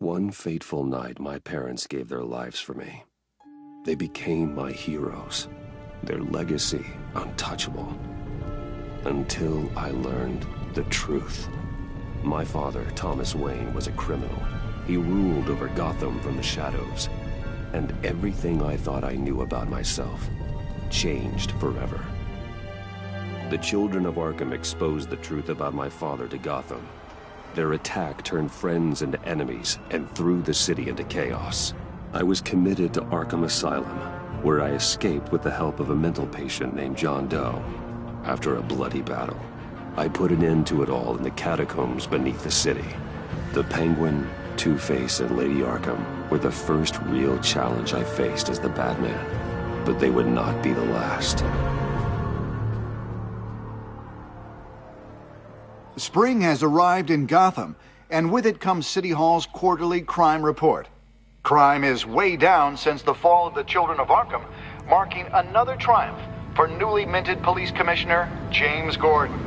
One fateful night, my parents gave their lives for me. They became my heroes, their legacy untouchable. Until I learned the truth. My father, Thomas Wayne, was a criminal. He ruled over Gotham from the shadows. And everything I thought I knew about myself changed forever. The children of Arkham exposed the truth about my father to Gotham. Their attack turned friends into enemies and threw the city into chaos. I was committed to Arkham Asylum, where I escaped with the help of a mental patient named John Doe. After a bloody battle, I put an end to it all in the catacombs beneath the city. The Penguin, Two-Face, and Lady Arkham were the first real challenge I faced as the Batman, but they would not be the last. Spring has arrived in Gotham, and with it comes City Hall's quarterly crime report. Crime is way down since the fall of the Children of Arkham, marking another triumph for newly minted Police Commissioner James Gordon.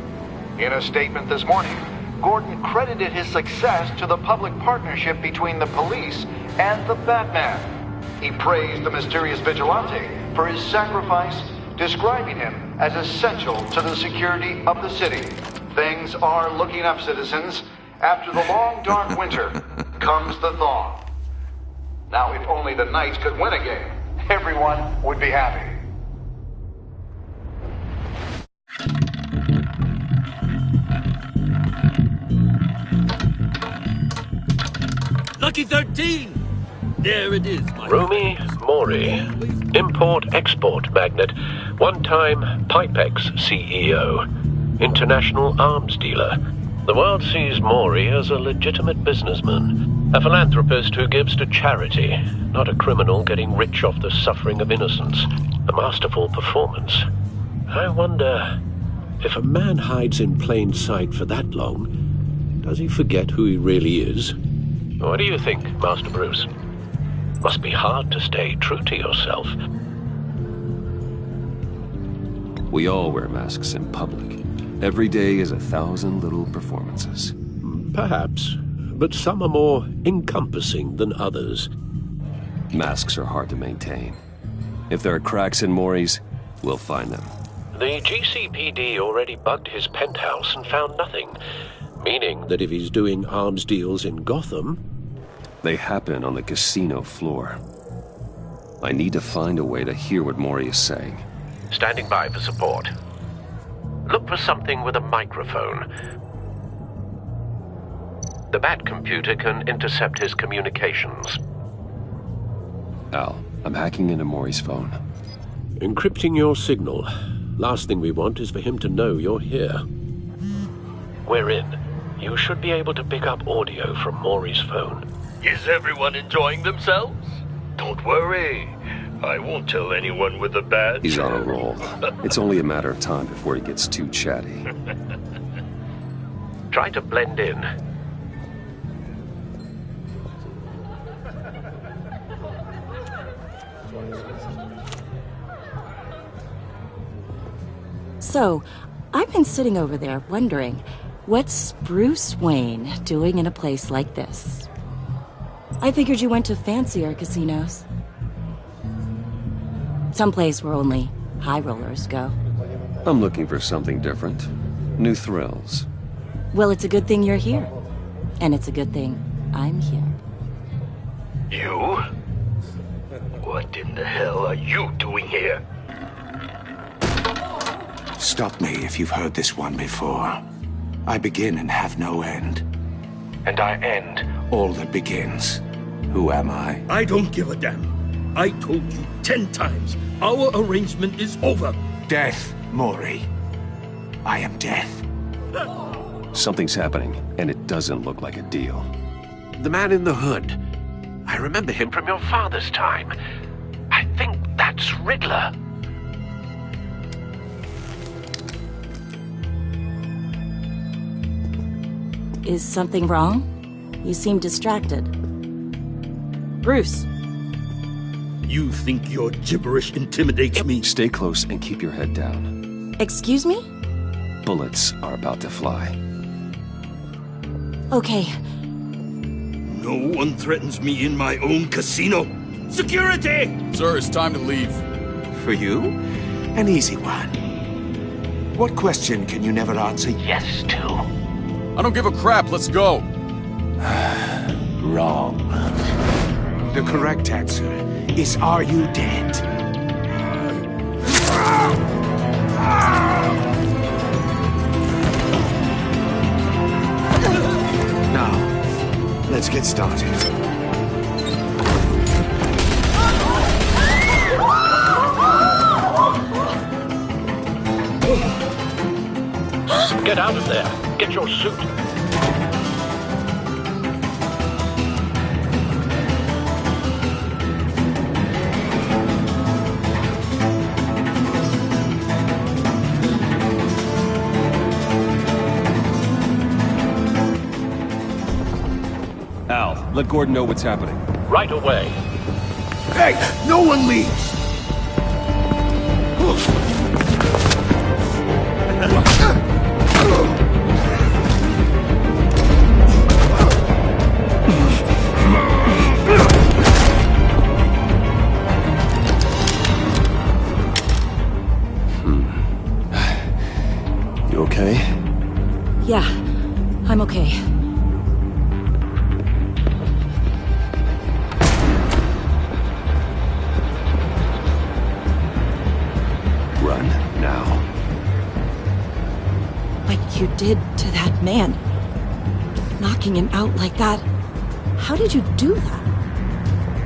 In a statement this morning, Gordon credited his success to the public partnership between the police and the Batman. He praised the mysterious vigilante for his sacrifice, describing him as essential to the security of the city. Things are looking up, citizens. After the long, dark winter comes the thaw. Now, if only the Knights could win a game, everyone would be happy. Lucky 13! There it is, my Rumi Mori, import-export magnate, one-time Pipex CEO, international arms dealer. The world sees Mori as a legitimate businessman, a philanthropist who gives to charity, not a criminal getting rich off the suffering of innocence. A masterful performance. I wonder, if a man hides in plain sight for that long, does he forget who he really is? What do you think, Master Bruce? Must be hard to stay true to yourself. We all wear masks in public. Every day is 1,000 little performances. Perhaps, but some are more encompassing than others. Masks are hard to maintain. If there are cracks in Mori's, we'll find them. The GCPD already bugged his penthouse and found nothing, meaning that if he's doing arms deals in Gotham... They happen on the casino floor. I need to find a way to hear what Mori is saying. Standing by for support. Look for something with a microphone. The Bat computer can intercept his communications. Al, I'm hacking into Mori's phone. Encrypting your signal. Last thing we want is for him to know you're here. We're in. You should be able to pick up audio from Mori's phone. Is everyone enjoying themselves? Don't worry. I won't tell anyone with a badge. He's on a roll. It's only a matter of time before he gets too chatty. Try to blend in. So, I've been sitting over there wondering, what's Bruce Wayne doing in a place like this? I figured you went to fancier casinos. Someplace where only high rollers go. I'm looking for something different. New thrills. Well, it's a good thing you're here. And it's a good thing I'm here. You? What in the hell are you doing here? Stop me if you've heard this one before. I begin and have no end. And I end all that begins. Who am I? I don't give a damn. I told you 10 times. Our arrangement is over. Death, Mori. I am death. Something's happening, and it doesn't look like a deal. The man in the hood. I remember him from your father's time. I think that's Riddler. Is something wrong? You seem distracted. Bruce. You think your gibberish intimidates me? Stay close and keep your head down. Excuse me? Bullets are about to fly. Okay. No one threatens me in my own casino. Security! Sir, it's time to leave. For you, an easy one. What question can you never answer yes to? I don't give a crap, let's go. Wrong. The correct answer is, are you dead? Now, let's get started. Get out of there. Get your suit. Al, let Gordon know what's happening. Right away. Hey, no one leaves! You okay? Yeah, I'm okay. Run, now. What you did to that man. Knocking him out like that. How did you do that?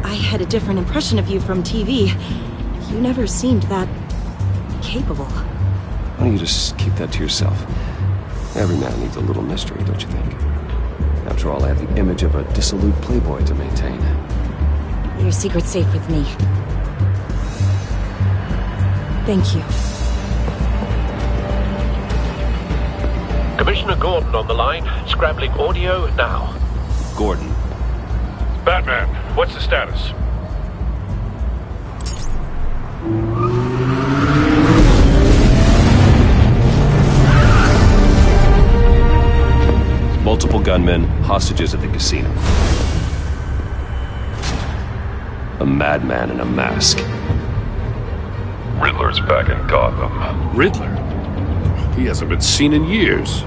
I had a different impression of you from TV. You never seemed that capable. Why don't you just keep that to yourself? Every man needs a little mystery, don't you think? After all, I have the image of a dissolute playboy to maintain. Your secret's safe with me. Thank you. Commissioner Gordon on the line. Scrambling audio now. Gordon. Batman, what's the status? Multiple gunmen, hostages at the casino. A madman in a mask. Riddler's back in Gotham. Riddler? He hasn't been seen in years.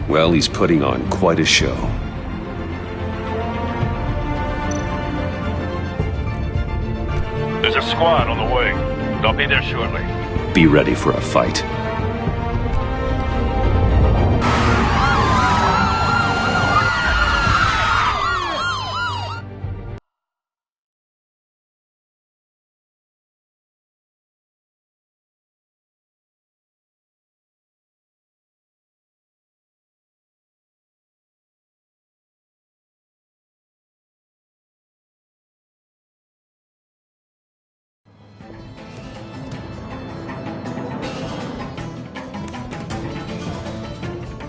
Well, he's putting on quite a show. There's a squad on the way. They'll be there shortly. Be ready for a fight.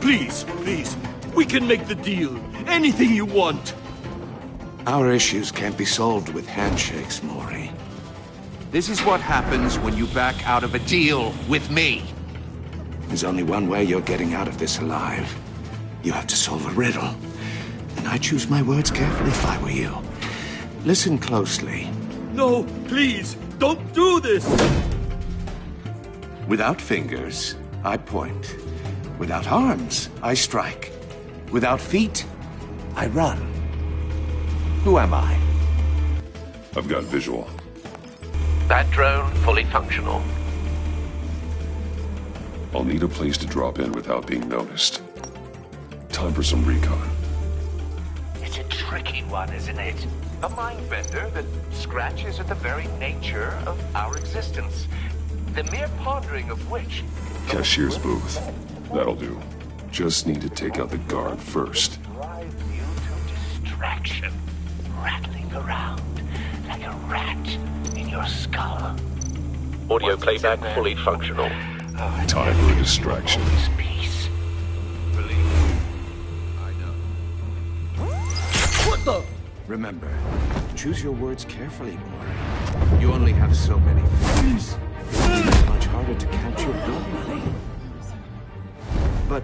Please, please, we can make the deal. Anything you want. Our issues can't be solved with handshakes, Maury. This is what happens when you back out of a deal with me. There's only one way you're getting out of this alive. You have to solve a riddle. And I choose my words carefully if I were you. Listen closely. No, please, don't do this! Without fingers, I point. Without arms, I strike. Without feet, I run. Who am I? I've got visual. Bat drone fully functional. I'll need a place to drop in without being noticed. Time for some recon. It's a tricky one, isn't it? A mind bender that scratches at the very nature of our existence. The mere pondering of which... Cashier's booth. That'll do. Just need to take out the guard first. ...drive you to distraction. Rattling around like a rat in your skull. Audio playback fully functional. Time for a distraction. This peace. Believe me, I know. What the? Remember, choose your words carefully, Maury. You only have so many fingers. It's much harder to count your blood money. But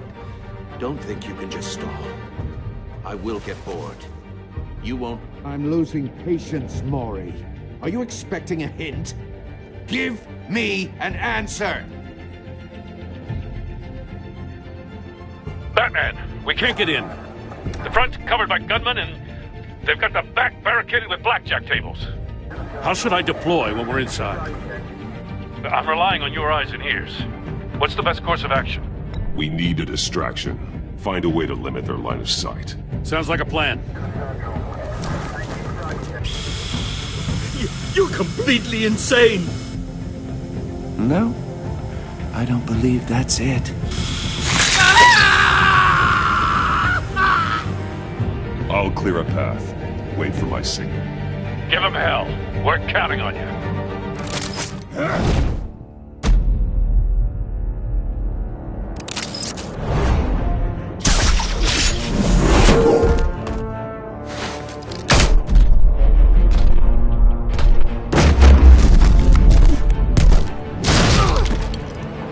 don't think you can just stall. I will get bored. You won't... I'm losing patience, Maury. Are you expecting a hint? Give me an answer! Batman, we can't get in. The front's covered by gunmen, and they've got the back barricaded with blackjack tables. How should I deploy when we're inside? I'm relying on your eyes and ears. What's the best course of action? We need a distraction. Find a way to limit their line of sight. Sounds like a plan. You're completely insane! No, I don't believe that's it. I'll clear a path. Wait for my signal. Give him hell. We're counting on you.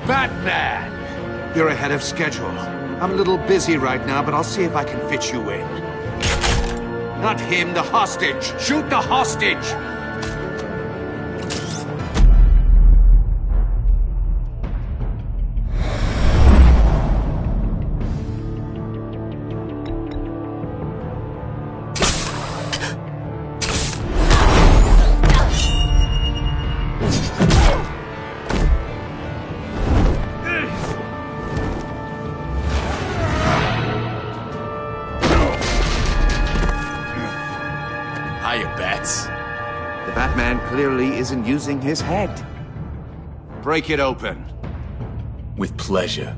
Batman! You're ahead of schedule. I'm a little busy right now, but I'll see if I can fit you in. Not him, the hostage! Shoot the hostage! The Batman clearly isn't using his head. Break it open. With pleasure.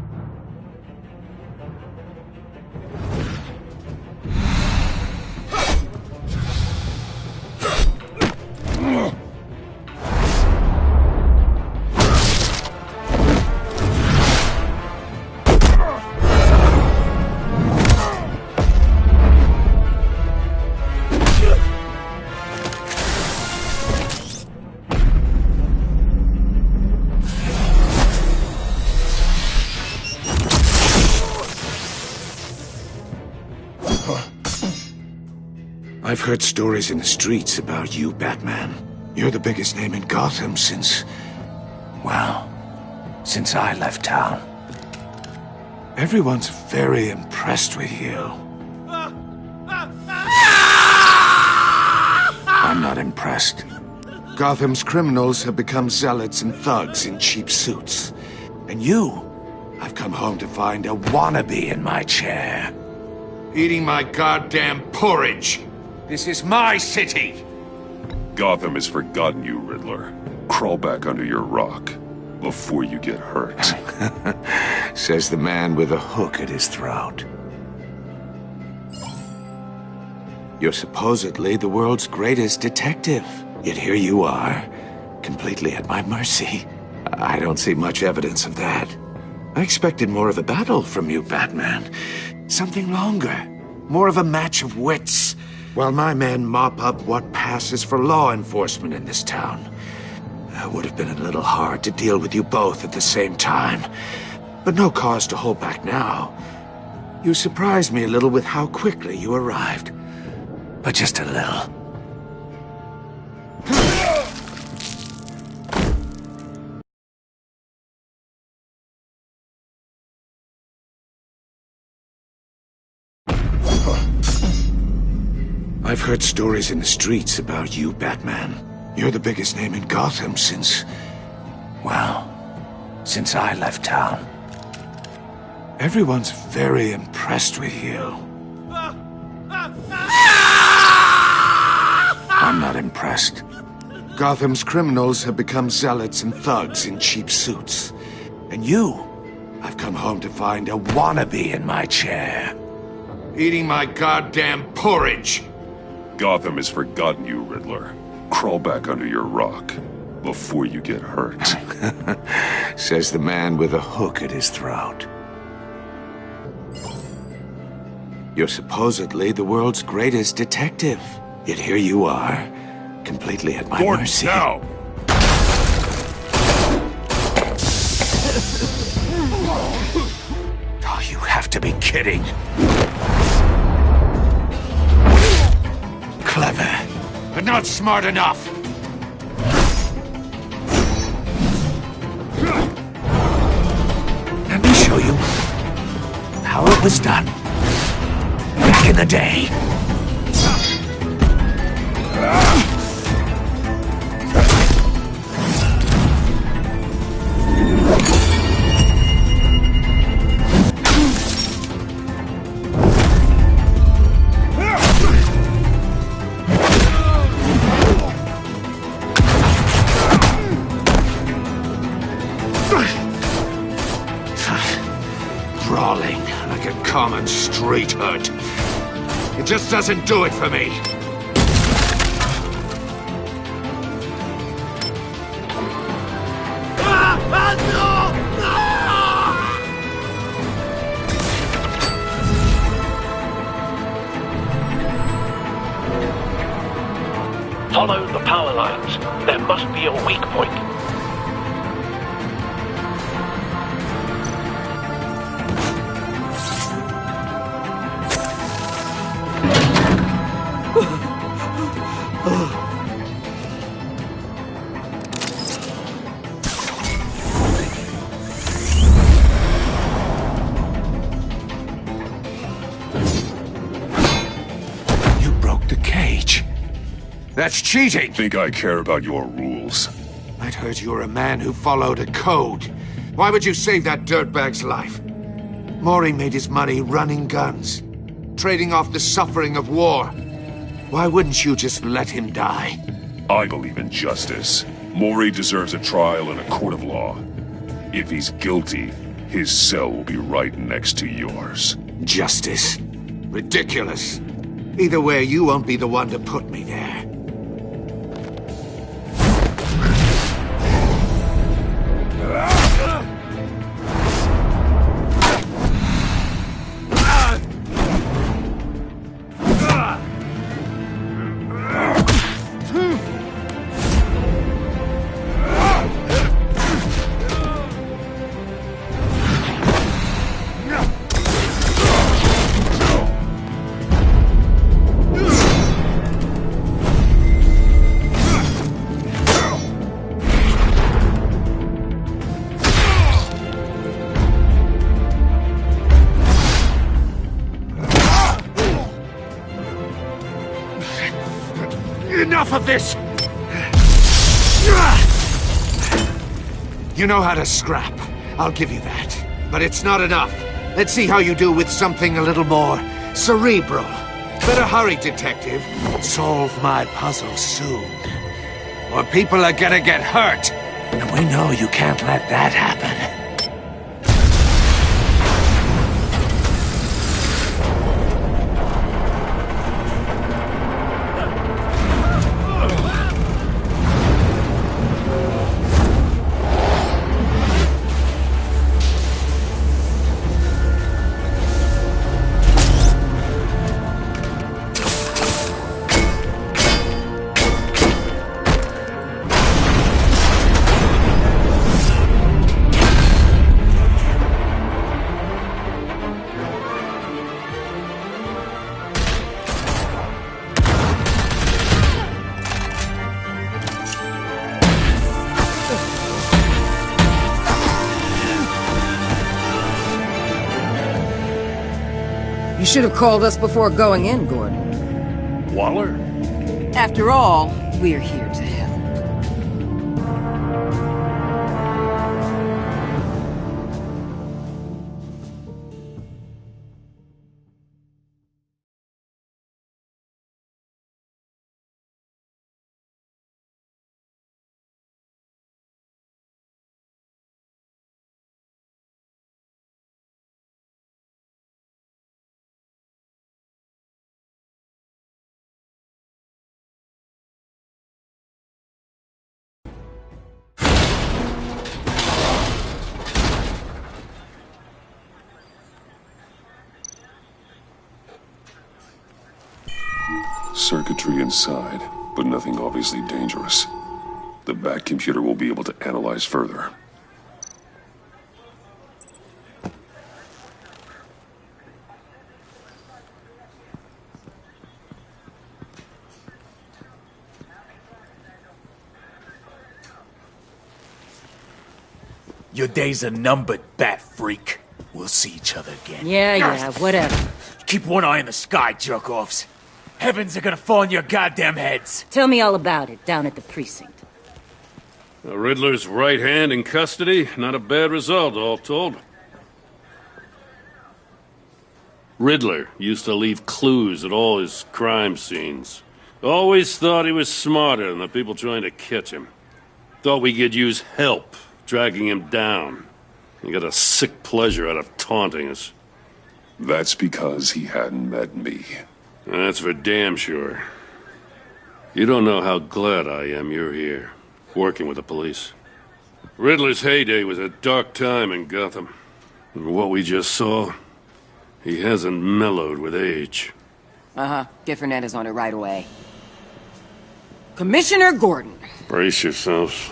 I've heard stories in the streets about you, Batman. You're the biggest name in Gotham since... well, since I left town. Everyone's very impressed with you. I'm not impressed. Gotham's criminals have become zealots and thugs in cheap suits. And you, I've come home to find a wannabe in my chair. Eating my goddamn porridge. This is my city! Gotham has forgotten you, Riddler. Crawl back under your rock before you get hurt. Says the man with a hook at his throat. You're supposedly the world's greatest detective. Yet here you are, completely at my mercy. I don't see much evidence of that. I expected more of a battle from you, Batman. Something longer. More of a match of wits. While my men mop up what passes for law enforcement in this town. It would have been a little hard to deal with you both at the same time. But no cause to hold back now. You surprised me a little with how quickly you arrived. But just a little. I've heard stories in the streets about you, Batman. You're the biggest name in Gotham since... well, since I left town. Everyone's very impressed with you. I'm not impressed. Gotham's criminals have become zealots and thugs in cheap suits. And you, I've come home to find a wannabe in my chair. Eating my goddamn porridge! Gotham has forgotten you, Riddler. Crawl back under your rock before you get hurt. Says the man with a hook at his throat. You're supposedly the world's greatest detective. Yet here you are, completely at my mercy. Now! Oh, you have to be kidding. not smart enough! Let me show you how it was done back in the day. Brawling like a common street hood. It just doesn't do it for me. Follow the power lines. There must be a weak point. You broke the cage. That's cheating! Think I care about your rules? I'd heard you were a man who followed a code. Why would you save that dirtbag's life? Mori made his money running guns, trading off the suffering of war. Why wouldn't you just let him die? I believe in justice. Mori deserves a trial in a court of law. If he's guilty, his cell will be right next to yours. Justice? Ridiculous. Either way, you won't be the one to put me there. Enough of this! You know how to scrap. I'll give you that. But it's not enough. Let's see how you do with something a little more cerebral. Better hurry, detective. Solve my puzzle soon. Or people are gonna get hurt. And we know you can't let that happen. You should have called us before going in, Gordon. Waller? After all, we're here to help. Circuitry inside, but nothing obviously dangerous. The back computer will be able to analyze further. Your days are numbered, bat freak. We'll see each other again. Yeah, whatever. Keep one eye in the sky, jerk-offs. Heavens are gonna fall on your goddamn heads. Tell me all about it, down at the precinct. The Riddler's right hand in custody. Not a bad result, all told. Riddler used to leave clues at all his crime scenes. Always thought he was smarter than the people trying to catch him. Thought we could use help, dragging him down. He got a sick pleasure out of taunting us. That's because he hadn't met me. That's for damn sure. You don't know how glad I am you're here, working with the police. Riddler's heyday was a dark time in Gotham. And what we just saw, he hasn't mellowed with age. Get Fernandez on it right away. Commissioner Gordon. Brace yourselves.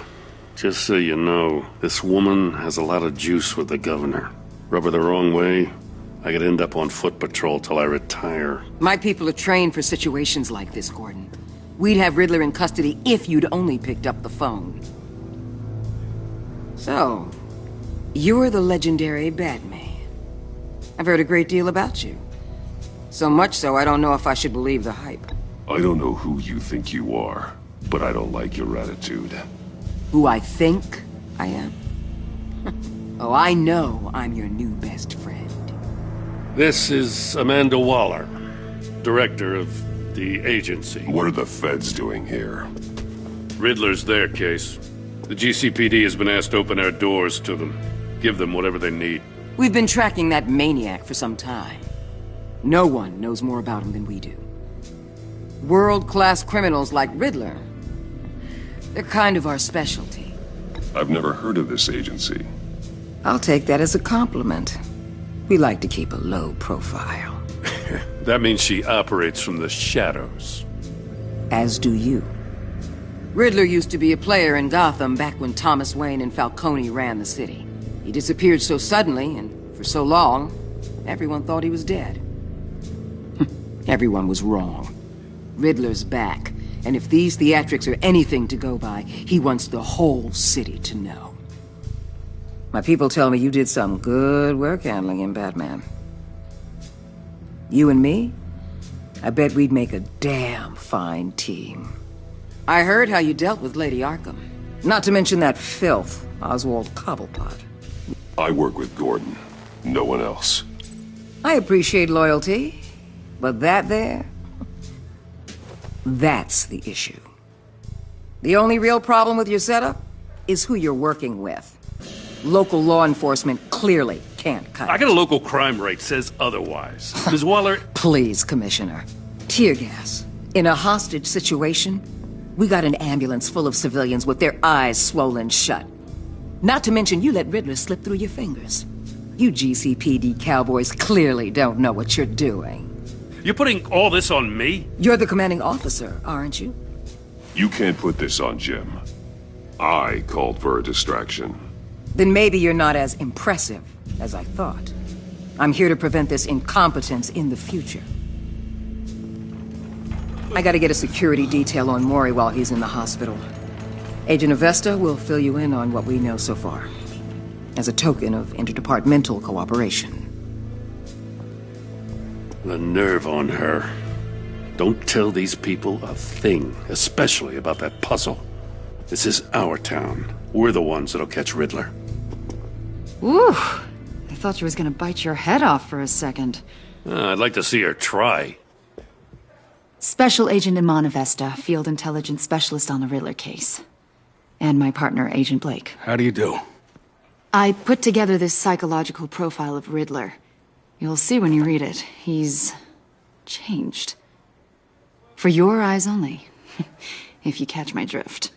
Just so you know, this woman has a lot of juice with the governor. Rub her the wrong way, I could end up on foot patrol till I retire. My people are trained for situations like this, Gordon. We'd have Riddler in custody if you'd only picked up the phone. So, you're the legendary Batman. I've heard a great deal about you. So much so, I don't know if I should believe the hype. I don't know who you think you are, but I don't like your attitude. Who I think I am? Oh, I know I'm your new best friend. This is Amanda Waller, director of the agency. What are the feds doing here? Riddler's their case. The GCPD has been asked to open our doors to them. Give them whatever they need. We've been tracking that maniac for some time. No one knows more about him than we do. World-class criminals like Riddler. They're kind of our specialty. I've never heard of this agency. I'll take that as a compliment. We like to keep a low profile. That means she operates from the shadows. As do you. Riddler used to be a player in Gotham back when Thomas Wayne and Falcone ran the city. He disappeared so suddenly and for so long, everyone thought he was dead. Everyone was wrong. Riddler's back, and if these theatrics are anything to go by, he wants the whole city to know. My people tell me you did some good work handling him, Batman. You and me? I bet we'd make a damn fine team. I heard how you dealt with Lady Arkham. Not to mention that filth, Oswald Cobblepot. I work with Gordon. No one else. I appreciate loyalty, but that there... that's the issue. The only real problem with your setup is who you're working with. Local law enforcement clearly can't cut it. I got a local crime rate says otherwise. Ms. Waller... Please, Commissioner. Tear gas. In a hostage situation, we got an ambulance full of civilians with their eyes swollen shut. Not to mention you let Riddler slip through your fingers. You GCPD cowboys clearly don't know what you're doing. You're putting all this on me? You're the commanding officer, aren't you? You can't put this on Jim. I called for a distraction. Then maybe you're not as impressive as I thought. I'm here to prevent this incompetence in the future. I gotta get a security detail on Mori while he's in the hospital. Agent Avesta will fill you in on what we know so far, as a token of interdepartmental cooperation. The nerve on her. Don't tell these people a thing, especially about that puzzle. This is our town. We're the ones that'll catch Riddler. Ooh, I thought you was gonna bite your head off for a second. I'd like to see her try. Special Agent Iman Avesta, Field Intelligence Specialist on the Riddler case. And my partner, Agent Blake. How do you do? I put together this psychological profile of Riddler. You'll see when you read it. He's... changed. For your eyes only, if you catch my drift.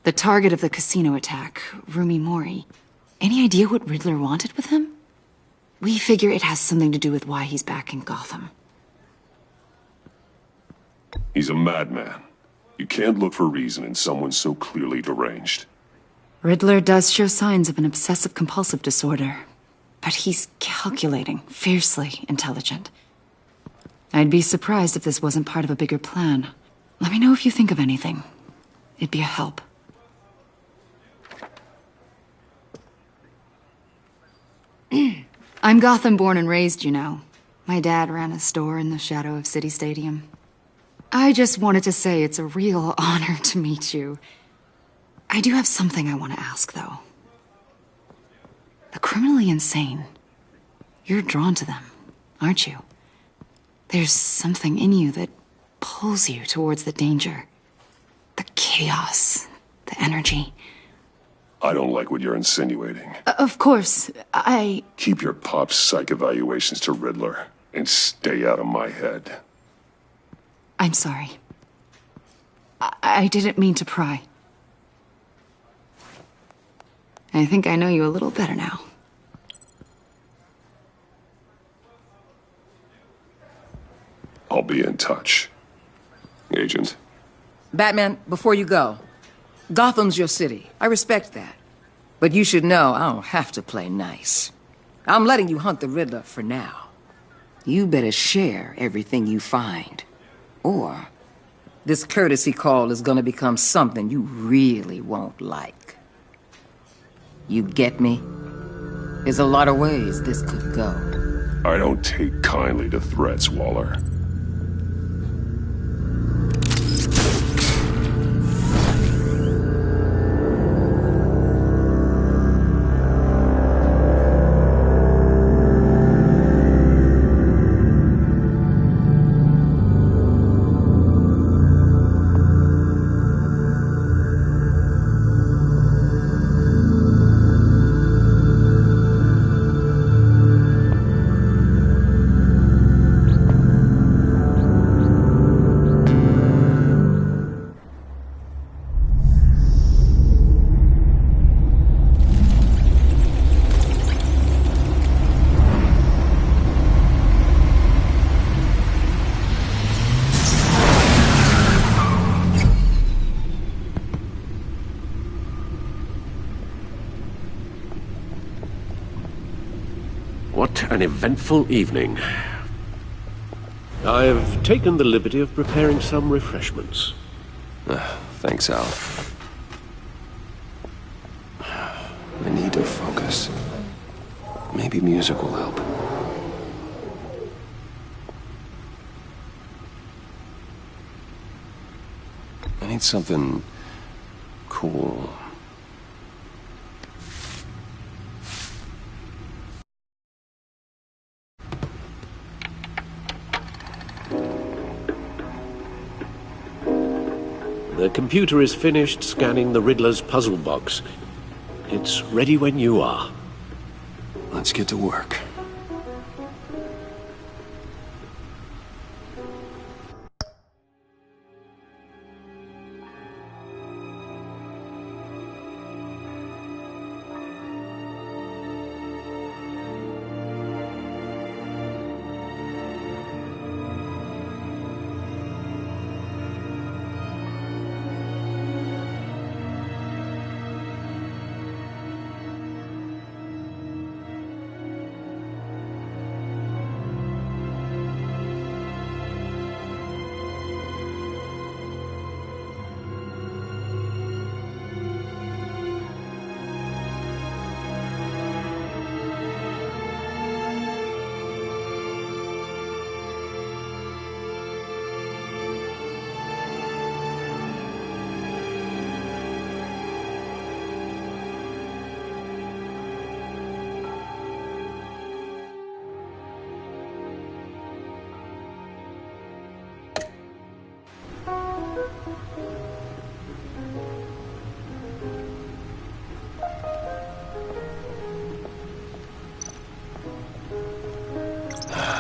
The target of the casino attack, Rumi Mori. Any idea what Riddler wanted with him? We figure it has something to do with why he's back in Gotham. He's a madman. You can't look for reason in someone so clearly deranged. Riddler does show signs of an obsessive-compulsive disorder. But he's calculating, fiercely intelligent. I'd be surprised if this wasn't part of a bigger plan. Let me know if you think of anything. It'd be a help. I'm Gotham born and raised, you know. My dad ran a store in the shadow of City Stadium. I just wanted to say it's a real honor to meet you. I do have something I want to ask, though. The criminally insane. You're drawn to them, aren't you? There's something in you that pulls you towards the danger. The chaos, the energy. I don't like what you're insinuating. Of course, Keep your pop psych evaluations to Riddler, and stay out of my head. I'm sorry. I didn't mean to pry. I think I know you a little better now. I'll be in touch. Agent. Batman, before you go, Gotham's your city. I respect that. But you should know I don't have to play nice. I'm letting you hunt the Riddler for now. You better share everything you find. Or this courtesy call is gonna become something you really won't like. You get me? There's a lot of ways this could go. I don't take kindly to threats, Waller. What an eventful evening. I've taken the liberty of preparing some refreshments. Thanks, Al. I need to focus. Maybe music will help. I need something cool. The computer is finished scanning the Riddler's puzzle box. It's ready when you are. Let's get to work.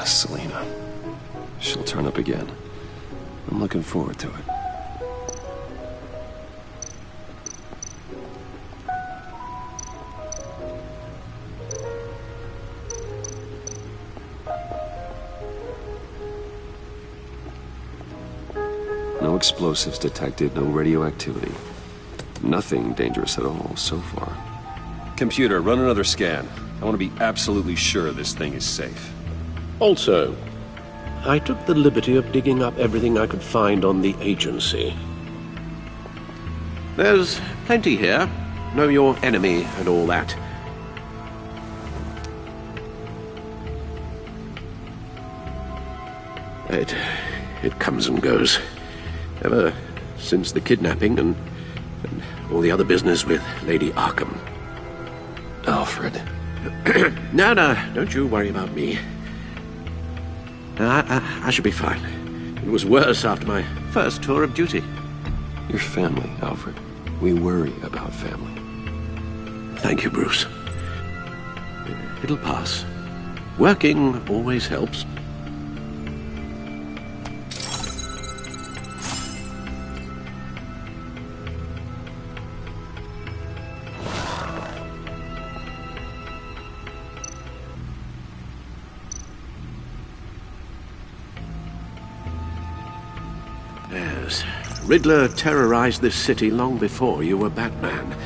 Selina. She'll turn up again. I'm looking forward to it. No explosives detected, no radioactivity. Nothing dangerous at all so far. Computer, run another scan. I want to be absolutely sure this thing is safe. Also, I took the liberty of digging up everything I could find on the agency. There's plenty here. Know your enemy and all that. It comes and goes. Ever since the kidnapping and all the other business with Lady Arkham. Alfred. No, don't you worry about me. I should be fine. It was worse after my first tour of duty. Your family, Alfred. We worry about family. Thank you, Bruce. It'll pass. Working always helps. Yes. Riddler terrorized this city long before you were Batman.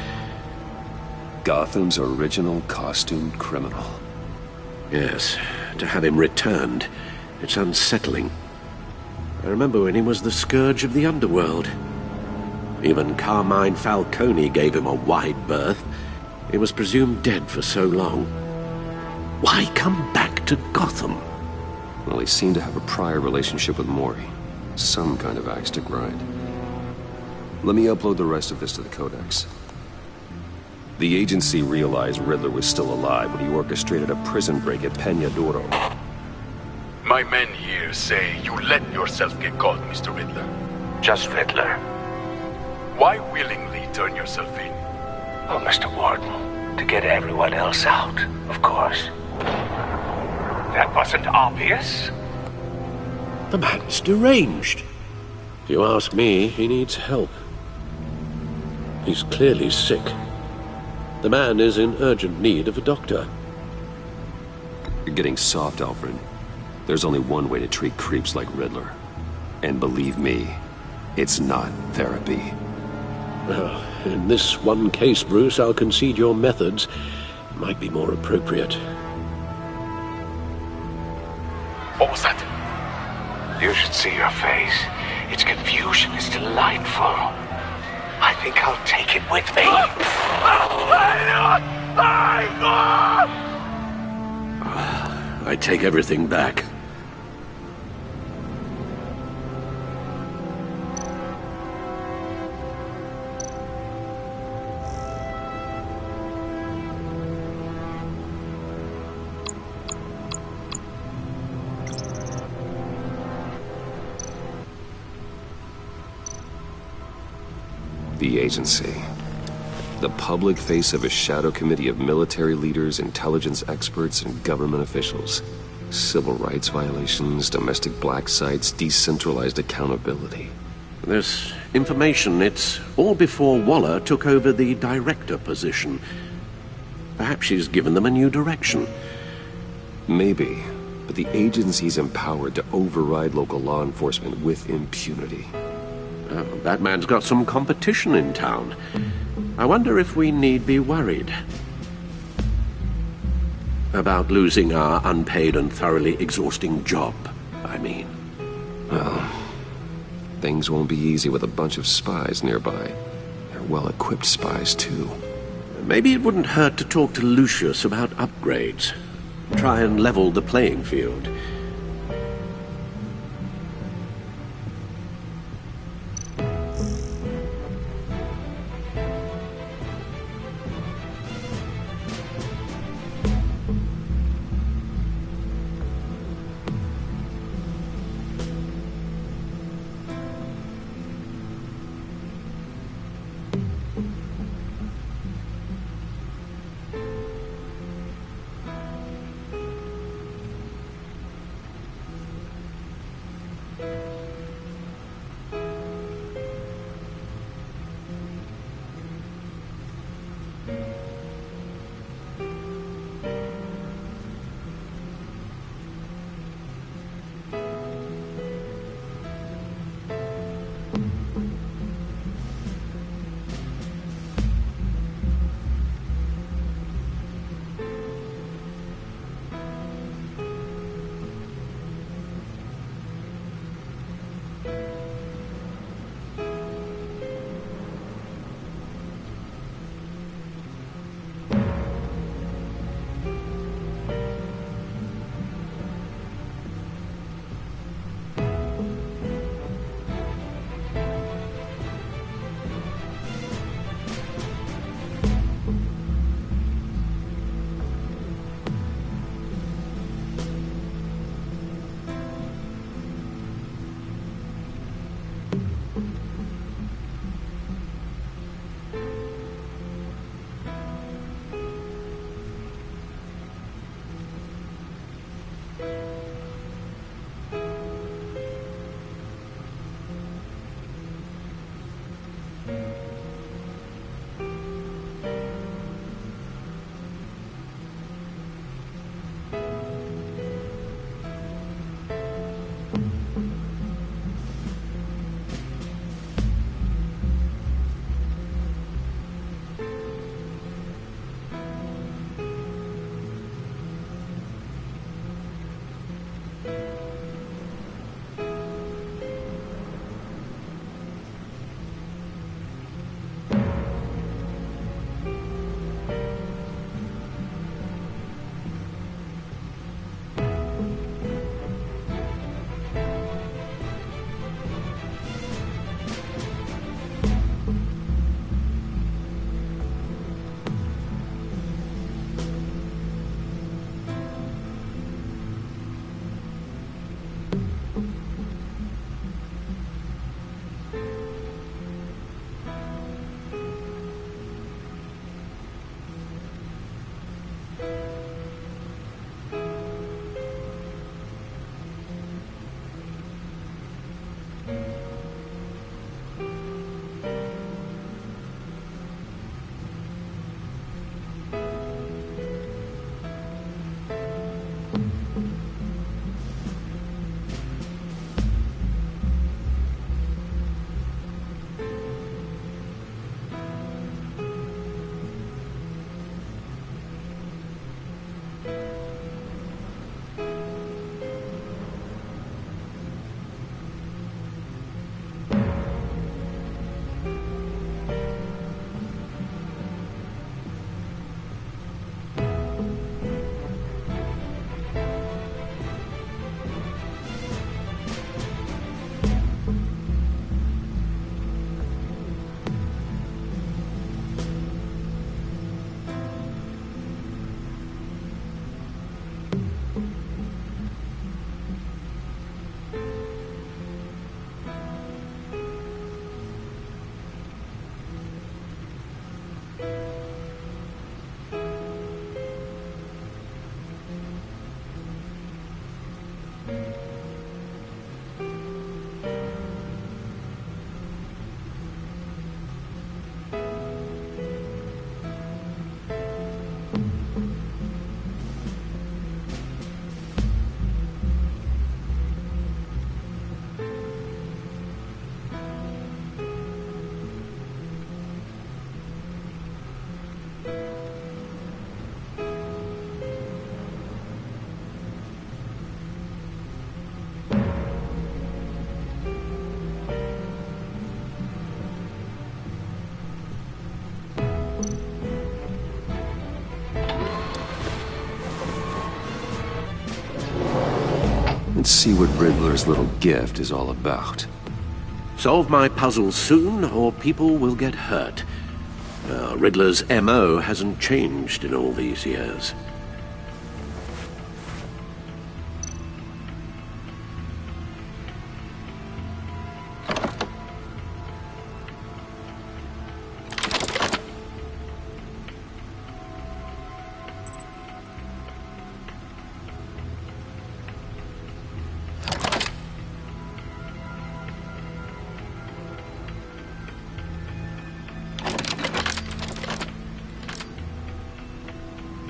Gotham's original costumed criminal. Yes, to have him returned, it's unsettling. I remember when he was the scourge of the underworld. Even Carmine Falcone gave him a wide berth. He was presumed dead for so long. Why come back to Gotham? Well, he seemed to have a prior relationship with Mori. Some kind of axe to grind. Let me upload the rest of this to the Codex. The agency realized Riddler was still alive when he orchestrated a prison break at Peñadoro. My men here say you let yourself get caught, Mr. Riddler. Just Riddler. Why willingly turn yourself in? Oh, Mr. Warden, to get everyone else out, of course. That wasn't obvious. The man's deranged. If you ask me, he needs help. He's clearly sick. The man is in urgent need of a doctor. You're getting soft, Alfred. There's only one way to treat creeps like Riddler. And believe me, it's not therapy. Well, in this one case, Bruce, I'll concede your methods might be more appropriate. What was that? You should see your face. Its confusion is delightful. I think I'll take it with me. I take everything back. The agency. The public face of a shadow committee of military leaders, intelligence experts, and government officials. Civil rights violations, domestic black sites, decentralized accountability. This information, it's all before Waller took over the director position. Perhaps she's given them a new direction. Maybe, but the agency's empowered to override local law enforcement with impunity. Batman's got some competition in town. I wonder if we need be worried about losing our unpaid and thoroughly exhausting job, I mean. Well, things won't be easy with a bunch of spies nearby. They're well-equipped spies, too. Maybe it wouldn't hurt to talk to Lucius about upgrades. Try and level the playing field. see what Riddler's little gift is all about. Solve my puzzle soon, or people will get hurt. Riddler's MO hasn't changed in all these years.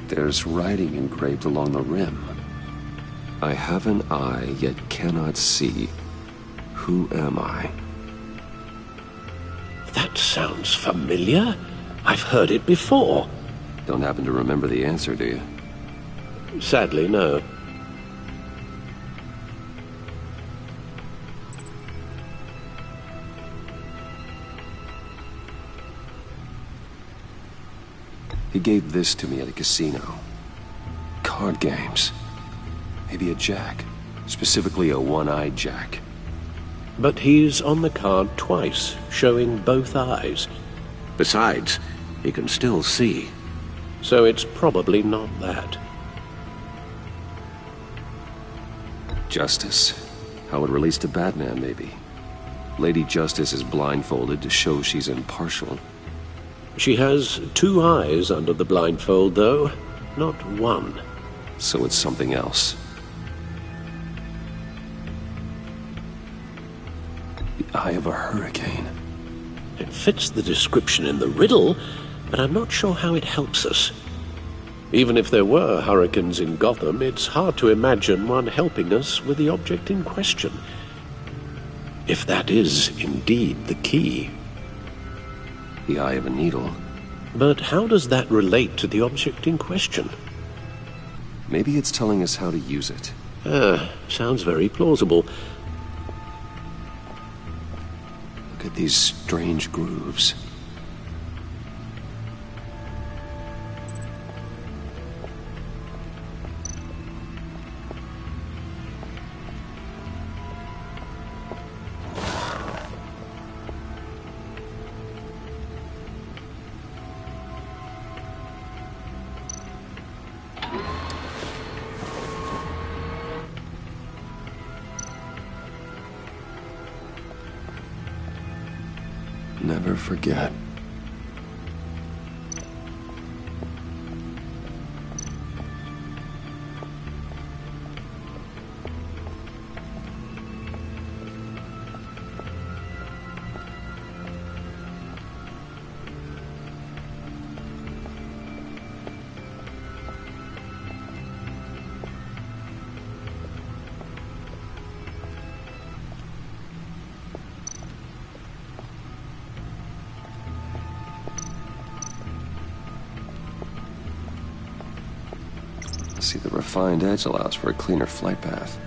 There's writing engraved along the rim. I have an eye, yet cannot see. Who am I? That sounds familiar. I've heard it before. Don't happen to remember the answer, do you? Sadly, no. He gave this to me at a casino. Card games. Maybe a jack. Specifically a one-eyed jack. But he's on the card twice, showing both eyes. Besides, he can still see. So it's probably not that. Justice. How it relates to Batman, maybe. Lady Justice is blindfolded to show she's impartial. She has two eyes under the blindfold, though, not one. So it's something else. The eye of a hurricane. It fits the description in the riddle, but I'm not sure how it helps us. Even if there were hurricanes in Gotham, it's hard to imagine one helping us with the object in question. If that is indeed the key. The eye of a needle. But how does that relate to the object in question? Maybe it's telling us how to use it. Sounds very plausible. Look at these strange grooves. Never forget. See, the refined edge allows for a cleaner flight path.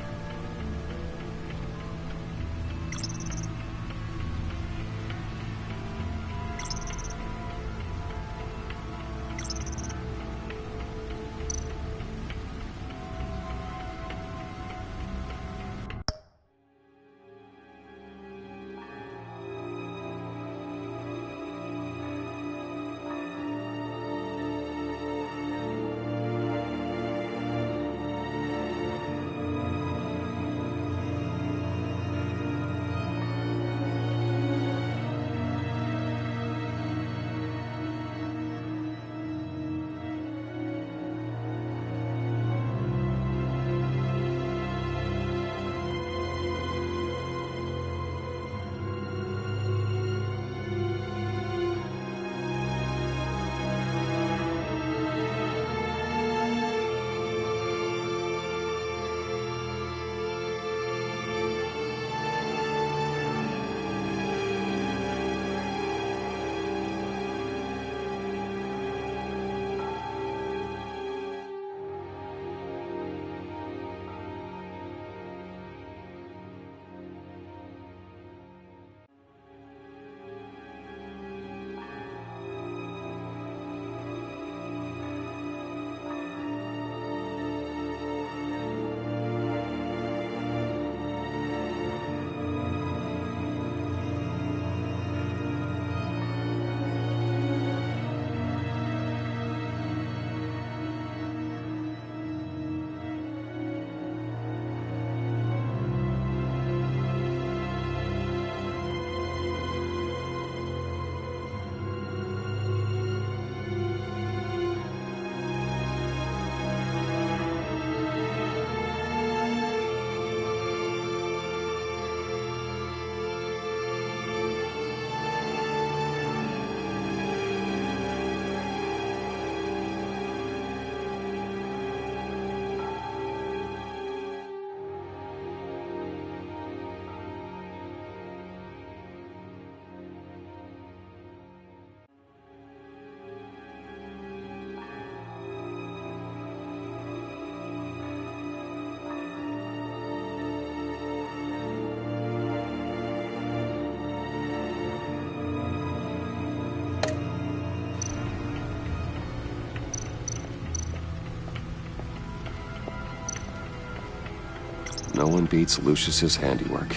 no one beats Lucius's handiwork.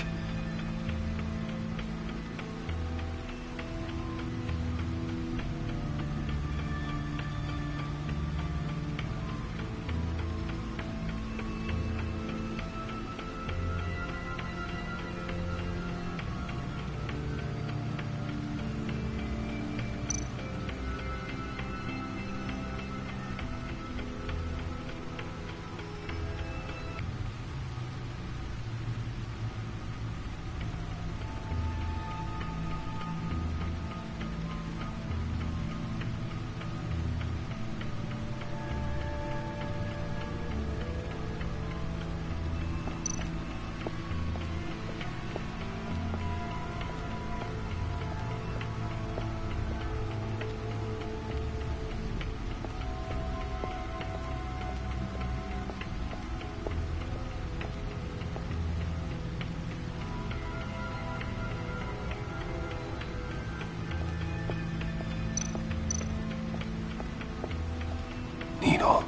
Needle.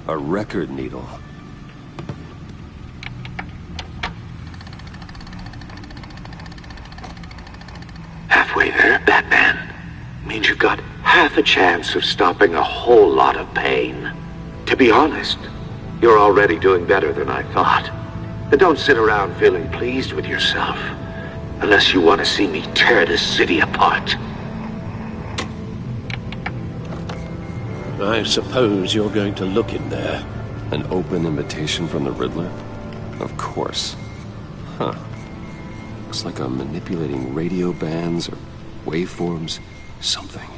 A record needle. Halfway there, Batman. Means you've got half a chance of stopping a whole lot of pain. To be honest, you're already doing better than I thought. But don't sit around feeling pleased with yourself. Unless you want to see me tear this city apart. I suppose you're going to look in there. An open invitation from the Riddler? Of course. Huh. Looks like I'm manipulating radio bands or waveforms. Something.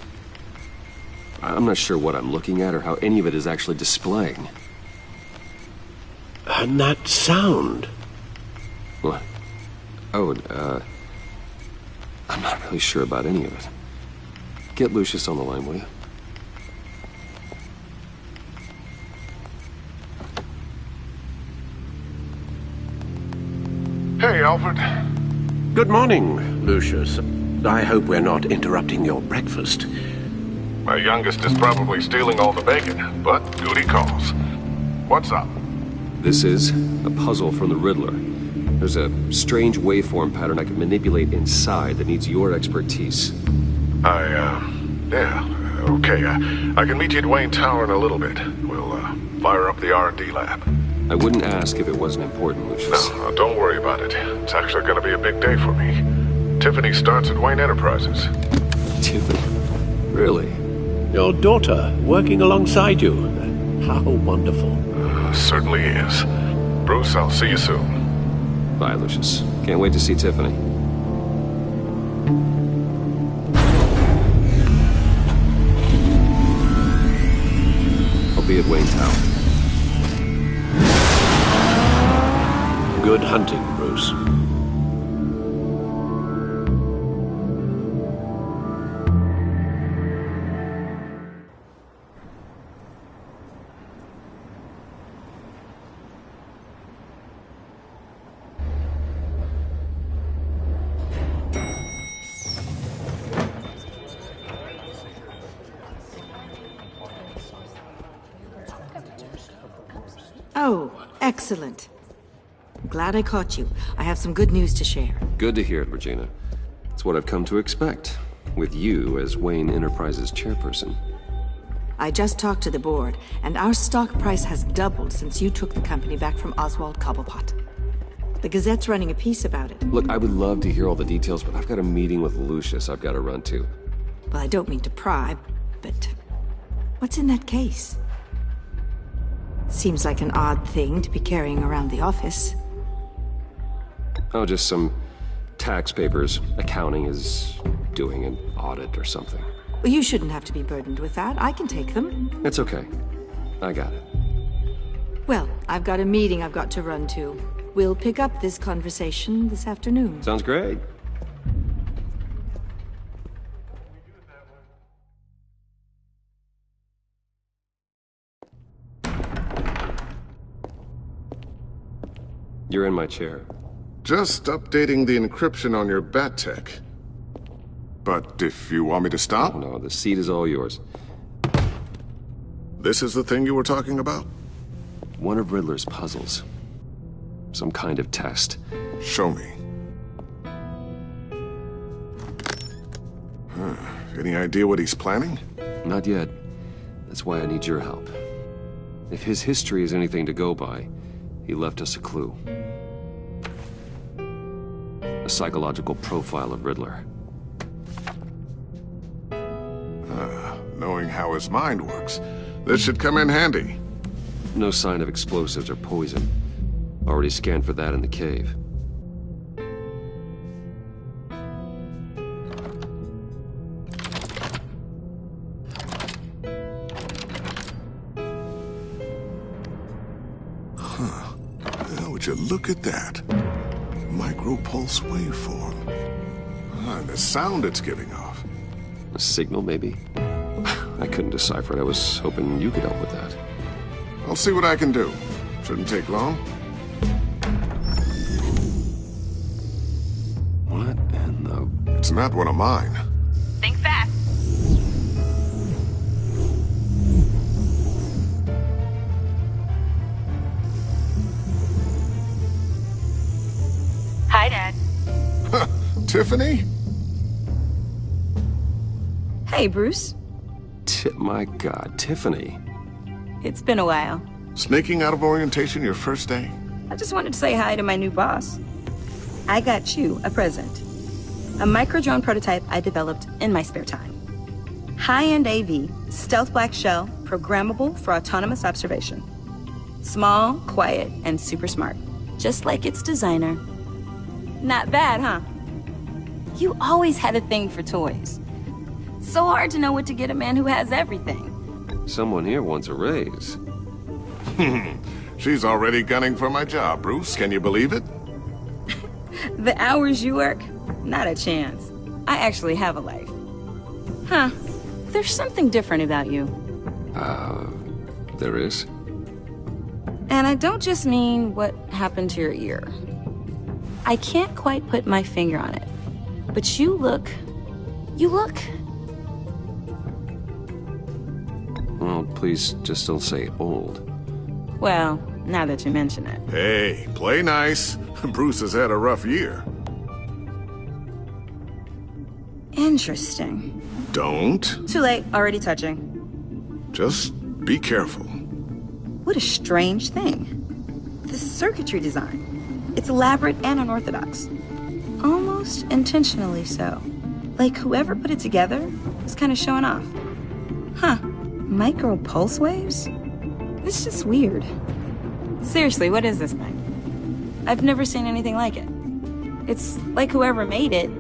I'm not sure what I'm looking at or how any of it is actually displaying. And that sound? What? Oh, I'm not really sure about any of it. Get Lucius on the line, will you? Hey, Alfred. Good morning, Lucius. I hope we're not interrupting your breakfast. My youngest is probably stealing all the bacon, but duty calls. What's up? This is a puzzle from the Riddler. There's a strange waveform pattern I can manipulate inside that needs your expertise. Yeah, okay. I can meet you at Wayne Tower in a little bit. We'll, fire up the R&D lab. I wouldn't ask if it wasn't important, Lucius. No, don't worry about it. It's actually gonna be a big day for me. Tiffany starts at Wayne Enterprises. Tiffany? Really? Your daughter, working alongside you. How wonderful. Certainly is. Bruce, I'll see you soon. Bye, Lucius. Can't wait to see Tiffany. I'll be at Wayne Tower. Good hunting, Bruce. Oh, excellent. I'm glad I caught you. I have some good news to share. Good to hear it, Regina. It's what I've come to expect, with you as Wayne Enterprises chairperson. I just talked to the board, and our stock price has doubled since you took the company back from Oswald Cobblepot. The Gazette's running a piece about it. Look, I would love to hear all the details, but I've got a meeting with Lucius I've got to run to. Well, I don't mean to pry, but what's in that case? Seems like an odd thing to be carrying around the office. Oh, just some tax papers. Accounting is doing an audit or something. Well, you shouldn't have to be burdened with that. I can take them. It's okay. I got it. Well, I've got a meeting I've got to run to. We'll pick up this conversation this afternoon. Sounds great. You're in my chair. Just updating the encryption on your Bat-Tech. But if you want me to stop? Oh, no, the seat is all yours. This is the thing you were talking about? One of Riddler's puzzles. Some kind of test. Show me. Any idea what he's planning? Not yet. That's why I need your help. If his history is anything to go by, he left us a clue. A psychological profile of Riddler. Knowing how his mind works, this should come in handy. No sign of explosives or poison. Already scanned for that in the cave. Would you look at that? Micropulse waveform. And the sound it's giving off. A signal, maybe? I couldn't decipher it. I was hoping you could help with that. I'll see what I can do. Shouldn't take long. What in the... It's not one of mine. Think fast. Hi, Dad. Tiffany? Hey, Bruce. My God, Tiffany. It's been a while. Sneaking out of orientation your first day? I just wanted to say hi to my new boss. I got you a present. A micro-drone prototype I developed in my spare time. High-end AV, stealth black shell, programmable for autonomous observation. Small, quiet, and super smart. Just like its designer. Not bad, huh? You always had a thing for toys. So hard to know what to get a man who has everything. Someone here wants a raise. She's already gunning for my job, Bruce. Can you believe it? The hours you work? Not a chance. I actually have a life. Huh. There's something different about you. There is? And I don't just mean what happened to your ear. I can't quite put my finger on it. But you look... Well, please just don't say old. Well, now that you mention it. Hey, play nice. Bruce has had a rough year. Interesting. Don't. Too late, already touching. Just be careful. What a strange thing. The circuitry design. It's elaborate and unorthodox. Almost intentionally so. Like whoever put it together was kind of showing off. Huh. Micro pulse waves? It's just weird. Seriously, what is this thing? I've never seen anything like it. It's like whoever made it.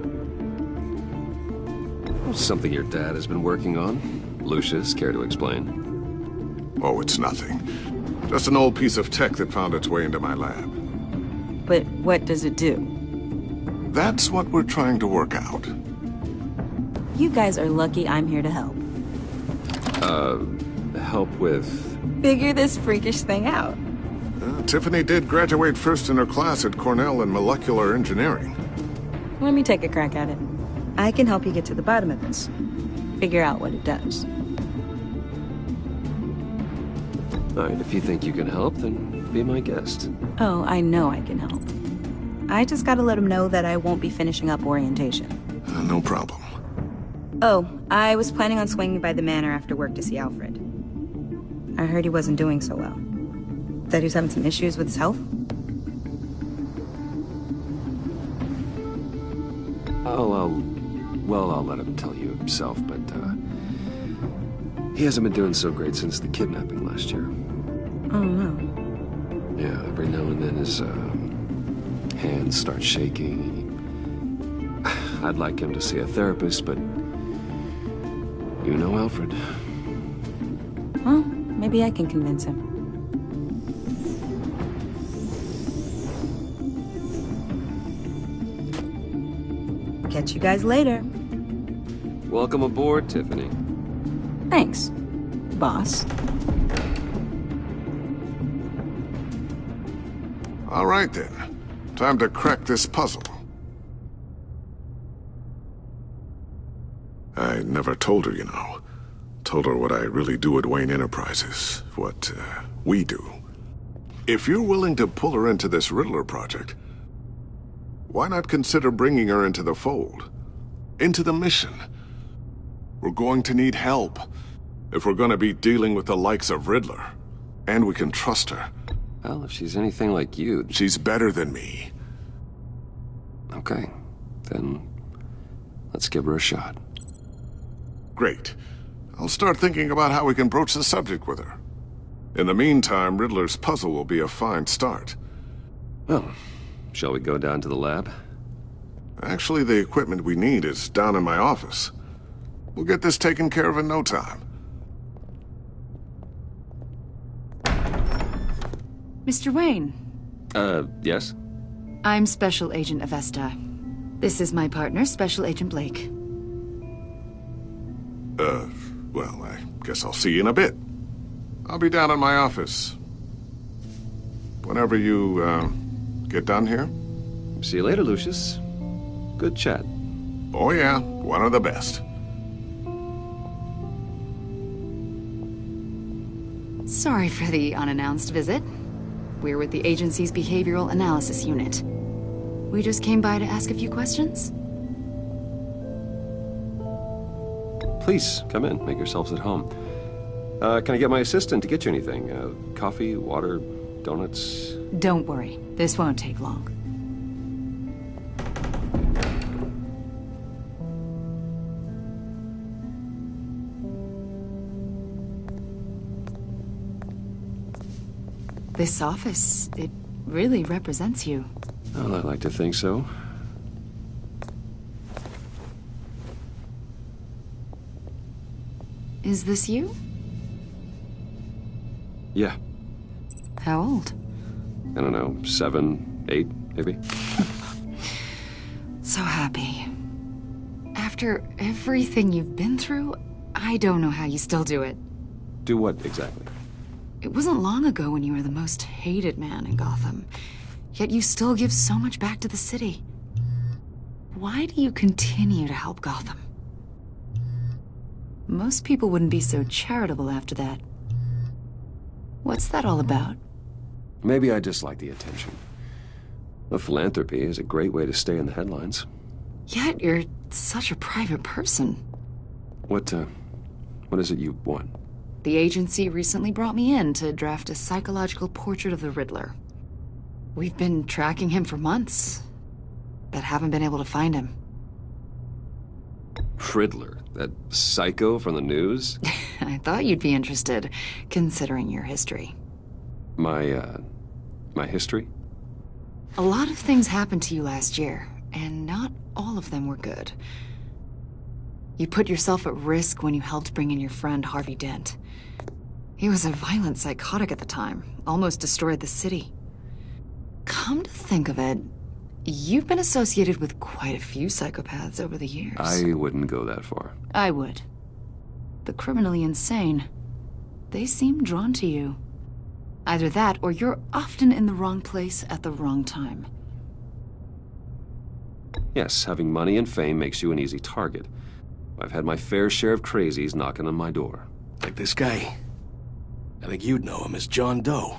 Something your dad has been working on. Lucius, care to explain? Oh, it's nothing. Just an old piece of tech that found its way into my lab. But what does it do? That's what we're trying to work out. You guys are lucky I'm here to help. Help with... Figure this freakish thing out. Tiffany did graduate first in her class at Cornell in molecular engineering. Let me take a crack at it. I can help you get to the bottom of this. Figure out what it does. All right, if you think you can help, then be my guest. Oh, I know I can help. I just gotta let him know that I won't be finishing up orientation. No problem. Oh, I was planning on swinging by the manor after work to see Alfred. I heard he wasn't doing so well. That he was having some issues with his health? I'll let him tell you himself, but, he hasn't been doing so great since the kidnapping last year. Oh, no. Yeah, every now and then his, hands start shaking. I'd like him to see a therapist, but you know Alfred. Well, maybe I can convince him. Catch you guys later. Welcome aboard, Tiffany. Thanks, boss. All right, then. Time to crack this puzzle. I never told her, you know. Told her what I really do at Wayne Enterprises. What, we do. If you're willing to pull her into this Riddler project, why not consider bringing her into the fold? Into the mission? We're going to need help if we're going to be dealing with the likes of Riddler. And we can trust her. Well, if she's anything like you... She's better than me. Okay. Then let's give her a shot. Great. I'll start thinking about how we can broach the subject with her. In the meantime, Riddler's puzzle will be a fine start. Well, shall we go down to the lab? Actually, the equipment we need is down in my office. We'll get this taken care of in no time. Mr. Wayne. Yes? I'm Special Agent Avesta. This is my partner, Special Agent Blake. Well, I guess I'll see you in a bit. I'll be down in my office. Whenever you, get done here. See you later, Lucius. Good chat. Oh yeah, one of the best. Sorry for the unannounced visit. We're with the agency's Behavioral Analysis Unit. We just came by to ask a few questions. Please, come in. Make yourselves at home. Can I get my assistant to get you anything? Coffee, water, donuts? Don't worry. This won't take long. This office, it really represents you. Well, I like to think so. Is this you? Yeah. How old? I don't know, 7, 8, maybe? So happy. After everything you've been through, I don't know how you still do it. Do what, exactly? It wasn't long ago when you were the most hated man in Gotham. Yet you still give so much back to the city. Why do you continue to help Gotham? Most people wouldn't be so charitable after that. What's that all about? Maybe I just like the attention. The philanthropy is a great way to stay in the headlines. Yet you're such a private person. What is it you want? The agency recently brought me in to draft a psychological portrait of the Riddler. We've been tracking him for months, but haven't been able to find him. Riddler? That psycho from the news? I thought you'd be interested, considering your history. My history? A lot of things happened to you last year, and not all of them were good. You put yourself at risk when you helped bring in your friend Harvey Dent. He was a violent psychotic at the time, almost destroyed the city. Come to think of it, you've been associated with quite a few psychopaths over the years. I wouldn't go that far. I would. The criminally insane, they seem drawn to you. Either that, or you're often in the wrong place at the wrong time. Yes, having money and fame makes you an easy target. I've had my fair share of crazies knocking on my door. Like this guy. I think you'd know him as John Doe.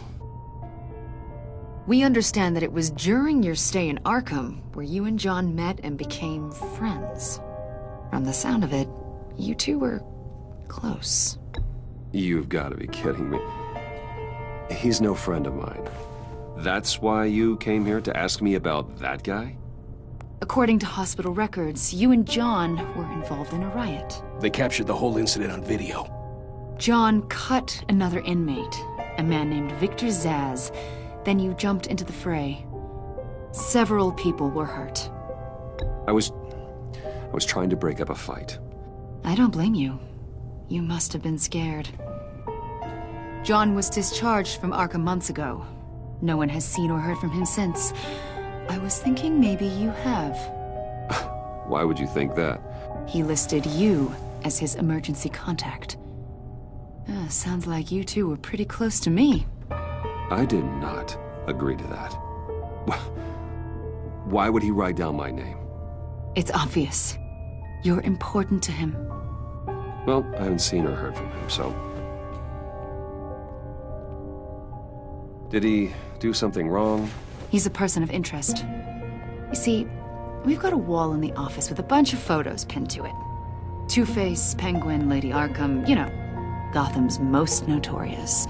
We understand that it was during your stay in Arkham where you and John met and became friends. From the sound of it, you two were close. You've got to be kidding me. He's no friend of mine. That's why you came here to ask me about that guy? According to hospital records, you and John were involved in a riot. They captured the whole incident on video. John cut another inmate, a man named Victor Zsasz. Then you jumped into the fray. Several people were hurt. I was trying to break up a fight. I don't blame you. You must have been scared. John was discharged from Arkham months ago. No one has seen or heard from him since. I was thinking maybe you have. Why would you think that? He listed you as his emergency contact. Sounds like you two were pretty close to me. I did not agree to that. Why would he write down my name? It's obvious. You're important to him. Well, I haven't seen or heard from him, so... Did he do something wrong? He's a person of interest. You see, we've got a wall in the office with a bunch of photos pinned to it. Two-Face, Penguin, Lady Arkham, you know, Gotham's most notorious.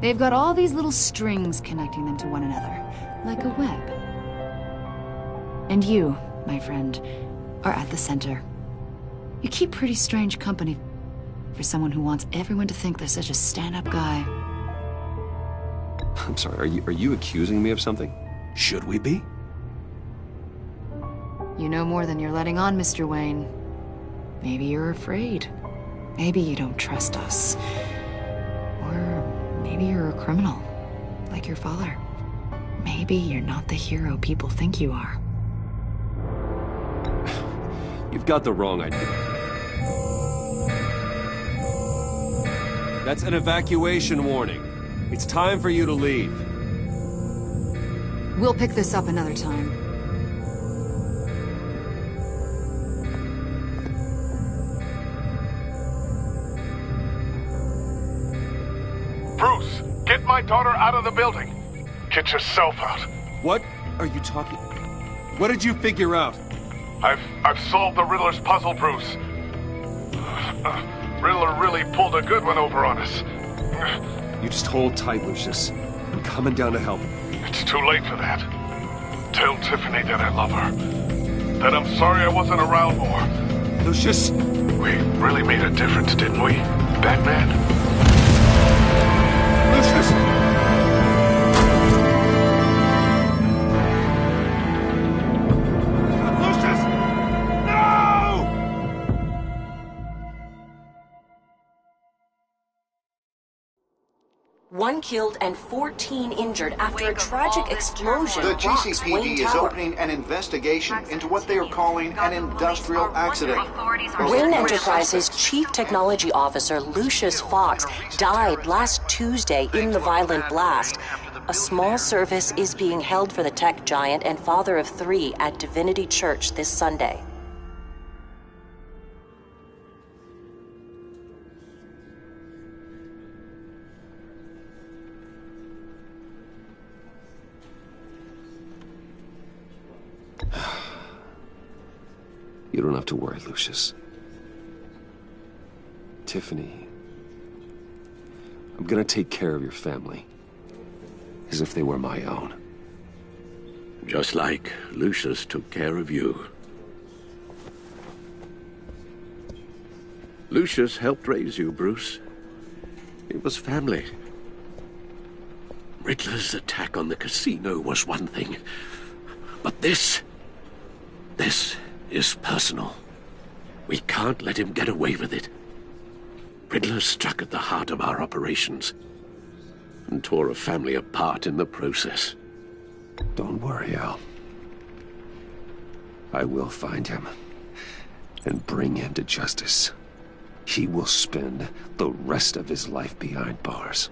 They've got all these little strings connecting them to one another, like a web. And you, my friend, are at the center. You keep pretty strange company for someone who wants everyone to think they're such a stand-up guy. I'm sorry, are you accusing me of something? Should we be? You know more than you're letting on, Mr. Wayne. Maybe you're afraid. Maybe you don't trust us. Or maybe you're a criminal, like your father. Maybe you're not the hero people think you are. You've got the wrong idea. That's an evacuation warning. It's time for you to leave. We'll pick this up another time. Bruce, get my daughter out of the building. Get yourself out. What are you talking? What did you figure out? I've solved the Riddler's puzzle, Bruce. Riddler really pulled a good one over on us. You just hold tight, Lucius. I'm coming down to help. It's too late for that. Tell Tiffany that I love her. That I'm sorry I wasn't around more. Lucius! We really made a difference, didn't we, Batman? Lucius! One killed and 14 injured after a tragic explosion. The rocks GCPD Wayne is Tower. opening an investigation into what they are calling an industrial accident. Wayne Enterprises Chief Technology Officer Lucius Fox died last Tuesday in the violent blast. A small service is being held for the tech giant and father of 3 at Divinity Church this Sunday. You don't have to worry, Lucius. Tiffany, I'm gonna take care of your family. As if they were my own. Just like Lucius took care of you. Lucius helped raise you, Bruce. It was family. Riddler's attack on the casino was one thing. But this is personal. We can't let him get away with it. Riddler struck at the heart of our operations and tore a family apart in the process. Don't worry, Al. I will find him and bring him to justice. He will spend the rest of his life behind bars.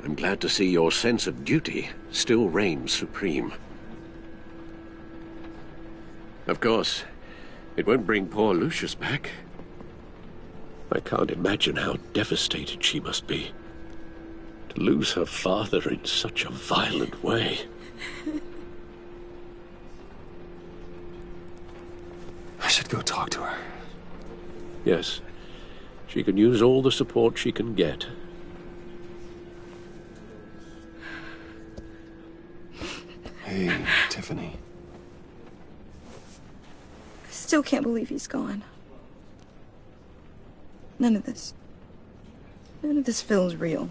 I'm glad to see your sense of duty still reigns supreme. Of course, it won't bring poor Lucius back. I can't imagine how devastated she must be. To lose her father in such a violent way. I should go talk to her. Yes, she can use all the support she can get. Hey, Tiffany. I still can't believe he's gone. None of this feels real.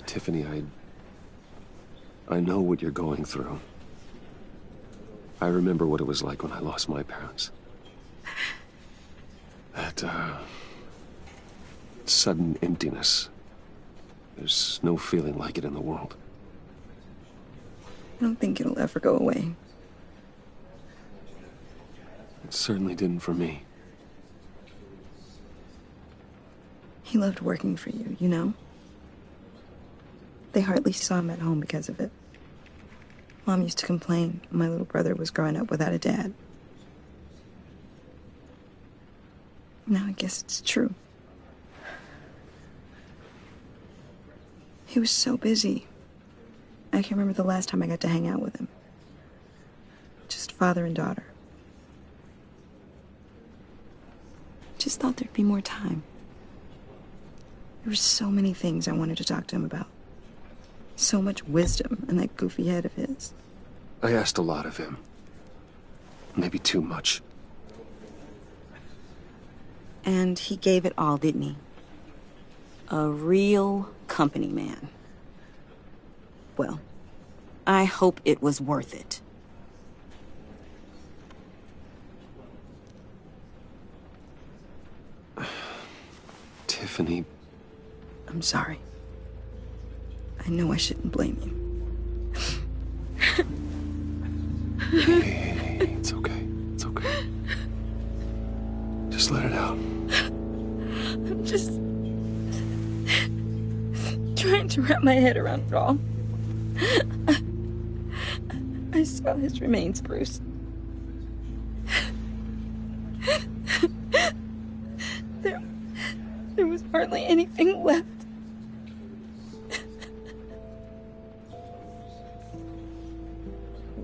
Tiffany, I know what you're going through. I remember what it was like when I lost my parents. That, sudden emptiness. There's no feeling like it in the world. I don't think it'll ever go away. It certainly didn't for me. He loved working for you, you know? They hardly saw him at home because of it. Mom used to complain my little brother was growing up without a dad. Now I guess it's true. He was so busy. I can't remember the last time I got to hang out with him. Just father and daughter. Just thought there'd be more time. There were so many things I wanted to talk to him about. So much wisdom in that goofy head of his. I asked a lot of him. Maybe too much. And he gave it all, didn't he? A real company man. Well, I hope it was worth it. Tiffany. I'm sorry. I know I shouldn't blame you. Hey, it's okay. It's okay. Just let it out. I'm just trying to wrap my head around it all. I saw his remains, Bruce. There was hardly anything left.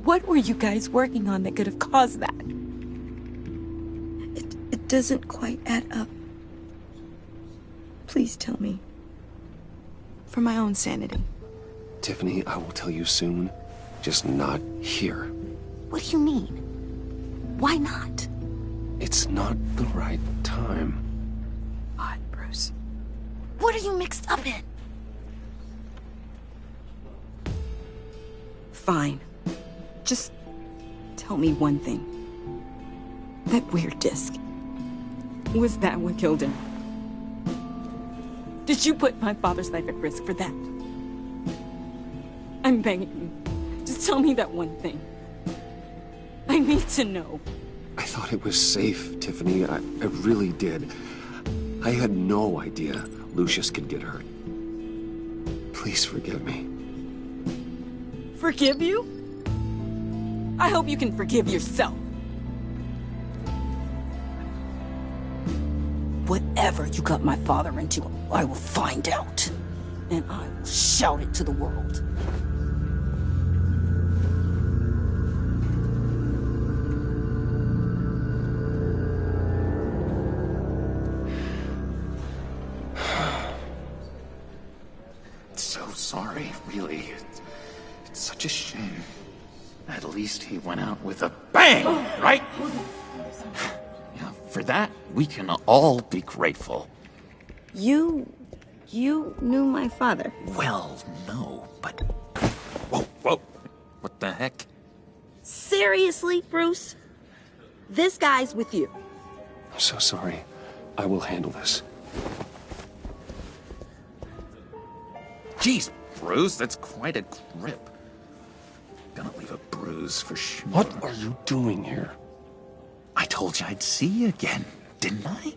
What were you guys working on that could have caused that? It doesn't quite add up. Please tell me. For my own sanity. Tiffany, I will tell you soon. Just not here. What do you mean? Why not? It's not the right time. Odd, Bruce. What are you mixed up in? Fine. Just tell me one thing. That weird disc. Was that what killed him? Did you put my father's life at risk for that? I'm begging you. Just tell me that one thing. I need to know. I thought it was safe, Tiffany. I really did. I had no idea Lucius could get hurt. Please forgive me. Forgive you? I hope you can forgive yourself. Whatever you got my father into, I will find out. And I will shout it to the world. So sorry, really. It's such a shame. At least he went out with a bang, right? Yeah, for that, we can all be grateful. You knew my father? Well, no, but... Whoa. What the heck? Seriously, Bruce? This guy's with you. I'm so sorry. I will handle this. Jeez, Bruce, that's quite a grip. Gonna leave a bruise for sure. What are you doing here? I told you I'd see you again, didn't I?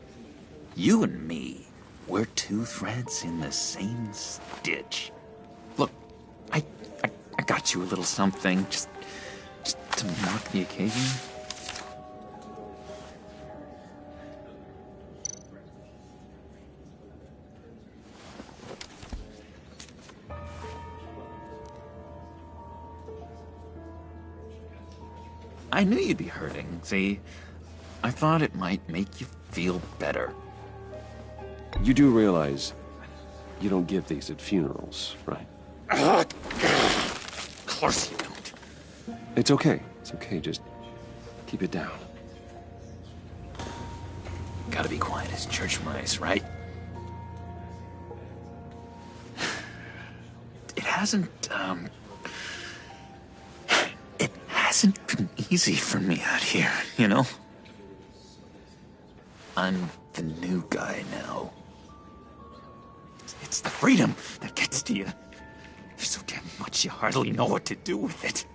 You and me, we're two threads in the same stitch. Look, I got you a little something, just to mark the occasion. I knew you'd be hurting, see? I thought it might make you feel better. You do realize you don't give these at funerals, right? Of course you don't. It's okay. It's okay. Just keep it down. Gotta be quiet as church mice, right? It hasn't been easy for me out here, you know? I'm the new guy now. It's the freedom that gets to you. There's so damn much you hardly know what to do with it.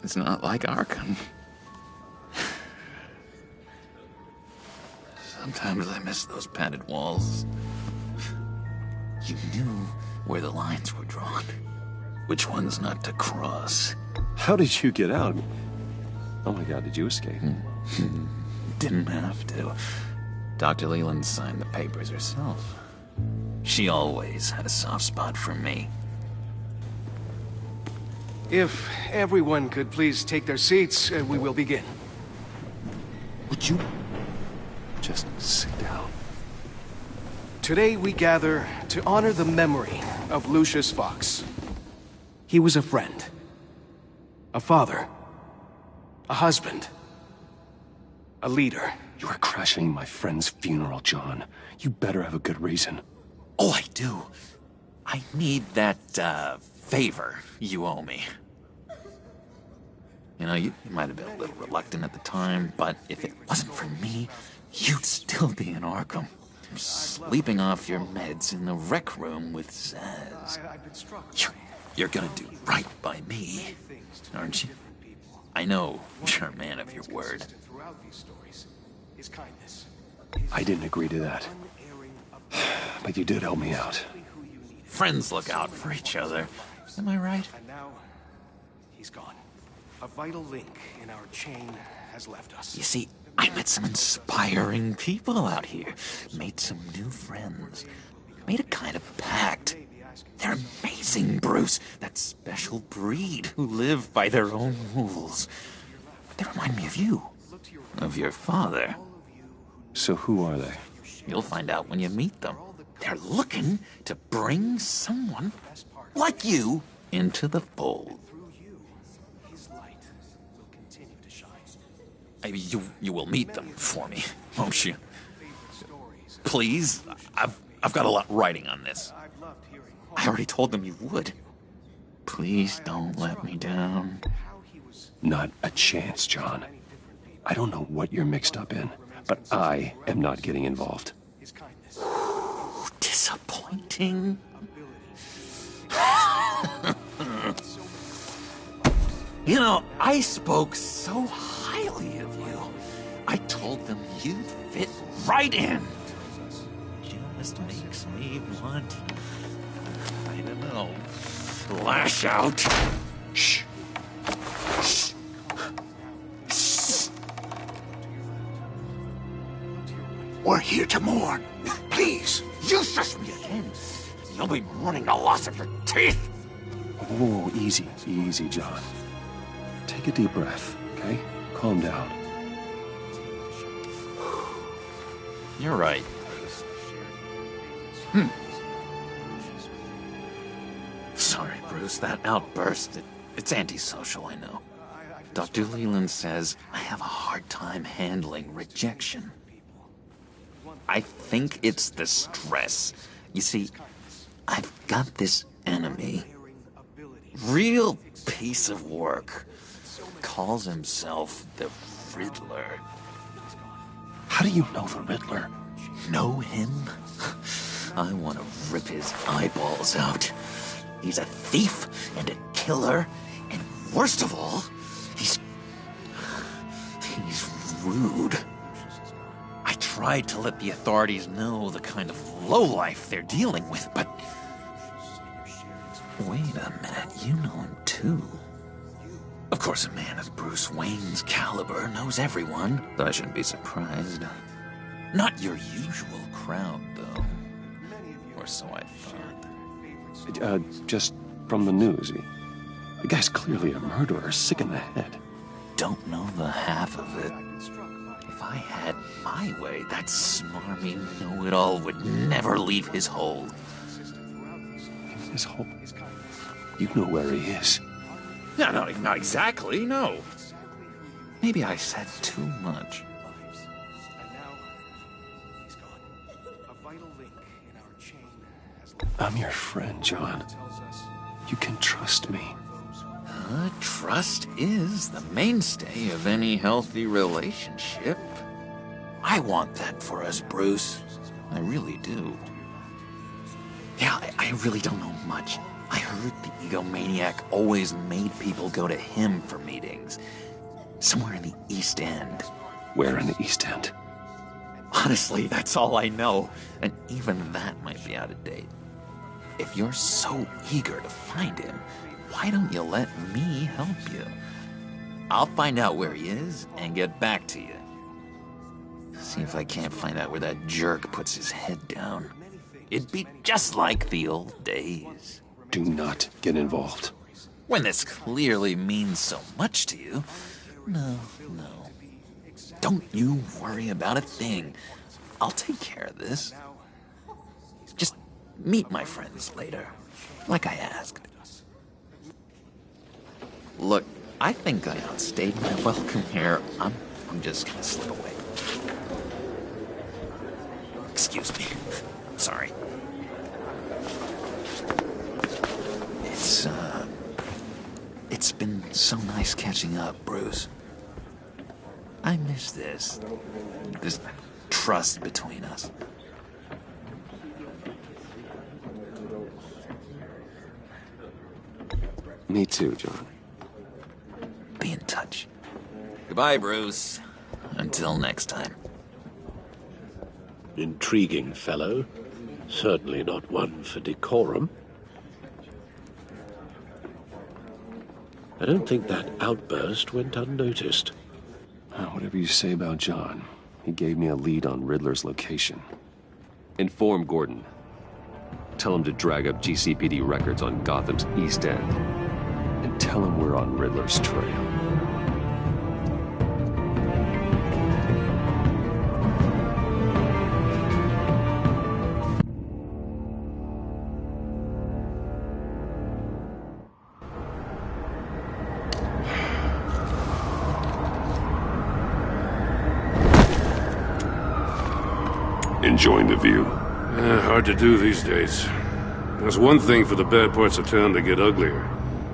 It's not like Arkham. Sometimes I miss those padded walls. You knew where the lines were drawn. Which ones not to cross. How did you get out? Oh my God, did you escape? Didn't have to. Dr. Leland signed the papers herself. She always had a soft spot for me. If everyone could please take their seats, we will begin. Would you just sit down? Today we gather to honor the memory of Lucius Fox. He was a friend, a father, a husband, a leader. You are crashing my friend's funeral, John. You better have a good reason. Oh, I do. I need that, favor you owe me. You know, you might have been a little reluctant at the time, but if it wasn't for me, you'd still be in Arkham. Sleeping off your meds in the rec room with Zsasz. You're gonna do right by me, aren't you? I know you're a man of your word. I didn't agree to that. But you did help me out. Friends look out for each other. Am I right? And now, he's gone. A vital link in our chain has left us. You see, I met some inspiring people out here. Made some new friends. Made a kind of pact. They're amazing, Bruce. That special breed who live by their own rules. They remind me of you. Of your father. So who are they? You'll find out when you meet them. They're looking to bring someone like you into the fold. You will meet them for me, won't you? Please? I've got a lot writing on this. I already told them you would. Please don't let me down. Not a chance, John. I don't know what you're mixed up in, but I am not getting involved. Disappointing. You know, I spoke so highly of you. I told them you fit right in. Just makes me want, I don't know, lash out. Shh. Shh. Shh. We're here to mourn. Please. You shush me again. You'll be mourning the loss of your teeth. Whoa, easy, easy, John. Take a deep breath, okay? Calm down. You're right. Sorry, Bruce, that outburst, it's antisocial, I know. Dr. Leland says I have a hard time handling rejection. I think it's the stress. You see, I've got this enemy. Real piece of work. Calls himself the Riddler. How do you know the Riddler? Know him? I want to rip his eyeballs out. He's a thief and a killer, and worst of all, he's rude. I tried to let the authorities know the kind of lowlife they're dealing with, but... Wait a minute, you know him too. Of course, a man of Bruce Wayne's caliber knows everyone, so I shouldn't be surprised. Not your usual crowd, though. Or so I thought. Just from the news. The guy's clearly a murderer, sick in the head. Don't know the half of it. If I had my way, that smarmy know-it-all would never leave his hole. His hole? You know where he is. No, not exactly, no. Maybe I said too much. I'm your friend, John. You can trust me. Trust is the mainstay of any healthy relationship. I want that for us, Bruce. I really do. Yeah, I really don't know much. I heard the egomaniac always made people go to him for meetings. Somewhere in the East End. Where in the East End? Honestly, that's all I know. And even that might be out of date. If you're so eager to find him, why don't you let me help you? I'll find out where he is and get back to you. See if I can't find out where that jerk puts his head down. It'd be just like the old days. Do not get involved. When this clearly means so much to you. No. Don't you worry about a thing. I'll take care of this. Just meet my friends later, like I asked. Look, I think I outstayed my welcome here. I'm just gonna slip away. Excuse me. I'm sorry. It's been so nice catching up, Bruce. I miss this trust between us. Me too, John. Be in touch. Goodbye, Bruce. Until next time. Intriguing fellow. Certainly not one for decorum. I don't think that outburst went unnoticed. Whatever you say about John, he gave me a lead on Riddler's location. Inform Gordon. Tell him to drag up GCPD records on Gotham's East End. And tell him we're on Riddler's trail. Enjoying the view? Hard to do these days. There's one thing for the bad parts of town to get uglier.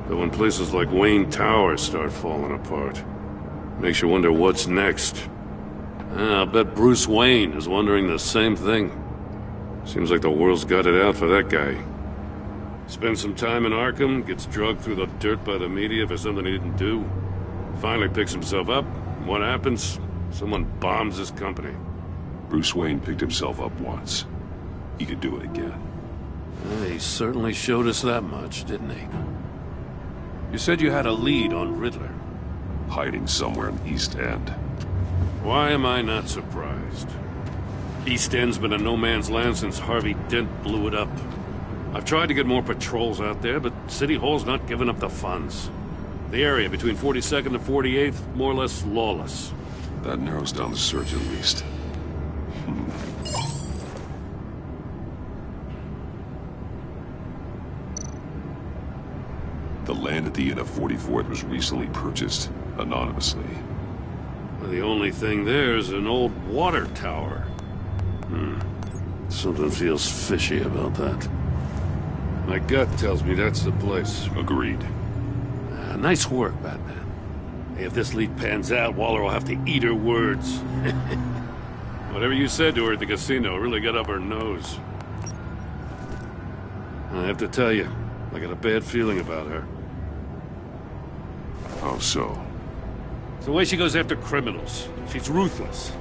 But when places like Wayne Tower start falling apart, makes you wonder what's next. I'll bet Bruce Wayne is wondering the same thing. Seems like the world's got it out for that guy. Spends some time in Arkham, gets drugged through the dirt by the media for something he didn't do. Finally picks himself up. What happens? Someone bombs his company. Bruce Wayne picked himself up once. He could do it again. He certainly showed us that much, didn't he? You said you had a lead on Riddler. Hiding somewhere in East End. Why am I not surprised? East End's been a no-man's land since Harvey Dent blew it up. I've tried to get more patrols out there, but City Hall's not giving up the funds. The area between 42nd and 48th, more or less lawless. That narrows down the search at least. The land at the end of 44th was recently purchased, anonymously. Well, the only thing there is an old water tower. Something feels fishy about that. My gut tells me that's the place. Agreed. Nice work, Batman. If this lead pans out, Waller will have to eat her words. Whatever you said to her at the casino really got up her nose. I have to tell you, I got a bad feeling about her. How so? It's the way she goes after criminals. She's ruthless.